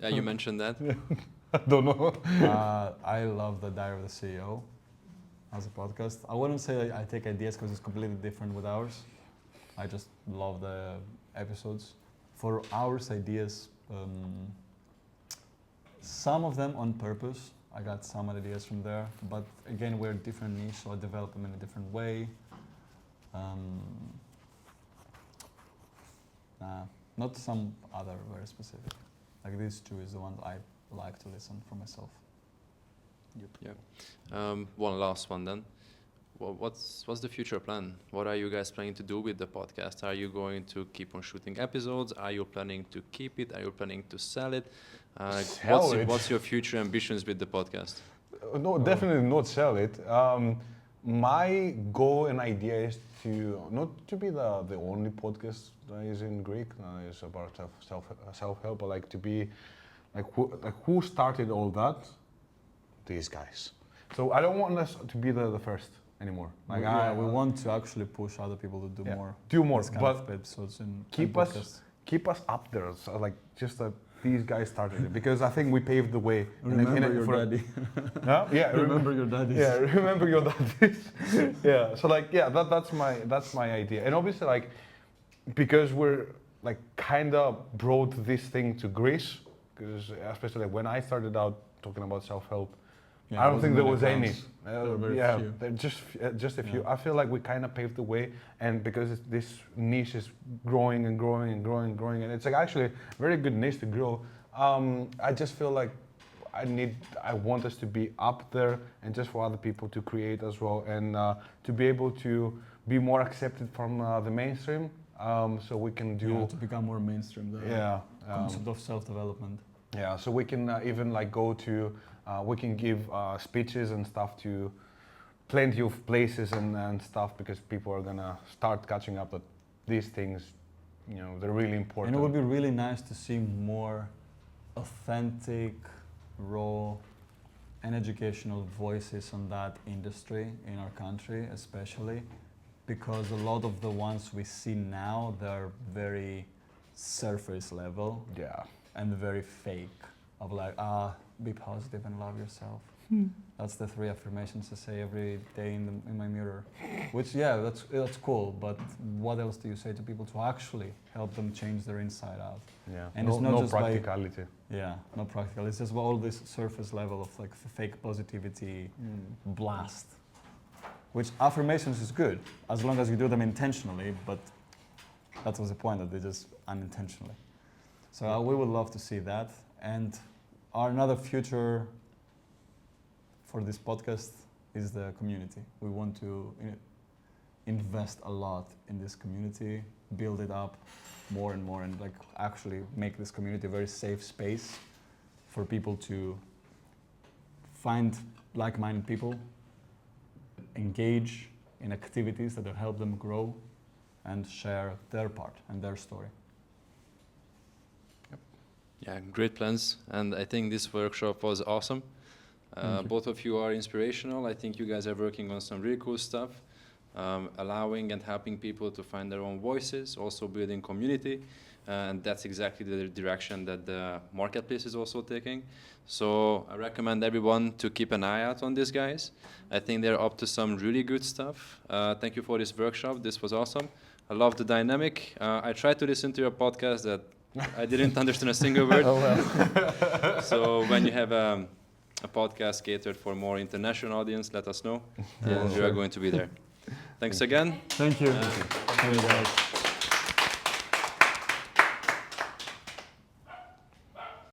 Yeah, you mentioned that. I don't know. I love the Diary of the CEO as a podcast. I wouldn't say that I take ideas because it's completely different with ours. I just love the episodes. For ours, ideas, some of them on purpose. I got some ideas from there, but again, we're different niche, so I develop them in a different way. Not some other very specific. Like these two is the one I like to listen for myself. One last one then. What's the future plan? What are you guys planning to do with the podcast? Are you going to keep on shooting episodes? Are you planning to keep it? Are you planning to sell it? What's your future ambitions with the podcast? No, definitely not sell it. My goal and idea is to not to be the only podcast that is in Greek, is about self-help, but like to be like who started all that? These guys. So I don't want us to be the first anymore. Like we want to actually push other people to do more. Do more, this kind but of episodes and keep podcasts. us up there. So like just that these guys started it because I think we paved the way. Remember your daddy. Huh? Yeah. Remember your daddies. Yeah, remember your daddies. Yeah. So like that's my idea. And obviously like because we're like kind of brought this thing to Greece, because especially like when I started out talking about self-help, I don't think there was any. Just a few. I feel like we kind of paved the way, and because this niche is growing and growing and growing and growing, and it's like actually a very good niche to grow. I just feel like I want us to be up there, and just for other people to create as well, and to be able to be more accepted from the mainstream, so we can do to become more mainstream. The concept of self-development. Yeah, so we can even like go to. We can give speeches and stuff to plenty of places and stuff, because people are gonna start catching up that these things, they're really important. And it would be really nice to see more authentic, raw, and educational voices on that industry in our country, especially because a lot of the ones we see now, they're very surface level. Yeah. And very fake. Of like, be positive and love yourself. That's the 3 affirmations I say every day in my mirror. Which, that's cool, but what else do you say to people to actually help them change their inside out? Yeah, and it's not just practicality. Not practical. It's just all this surface level of like fake positivity blast. Which affirmations is good, as long as you do them intentionally, but that was the point, that they just unintentionally. So we would love to see that. And another future for this podcast is the community. We want to invest a lot in this community, build it up more and more, and like actually make this community a very safe space for people to find like-minded people, engage in activities that will help them grow and share their part and their story. Yeah, great plans, and I think this workshop was awesome. Both of you are inspirational. I think you guys are working on some really cool stuff, allowing and helping people to find their own voices, also building community, and that's exactly the direction that the marketplace is also taking. So I recommend everyone to keep an eye out on these guys. I think they're up to some really good stuff. Thank you for this workshop. This was awesome. I love the dynamic. I tried to listen to your podcast that I didn't understand a single word. Oh well. So when you have a podcast catered for more international audience, let us know, and we are going to be there. Thanks again. Thank you. Thank you guys.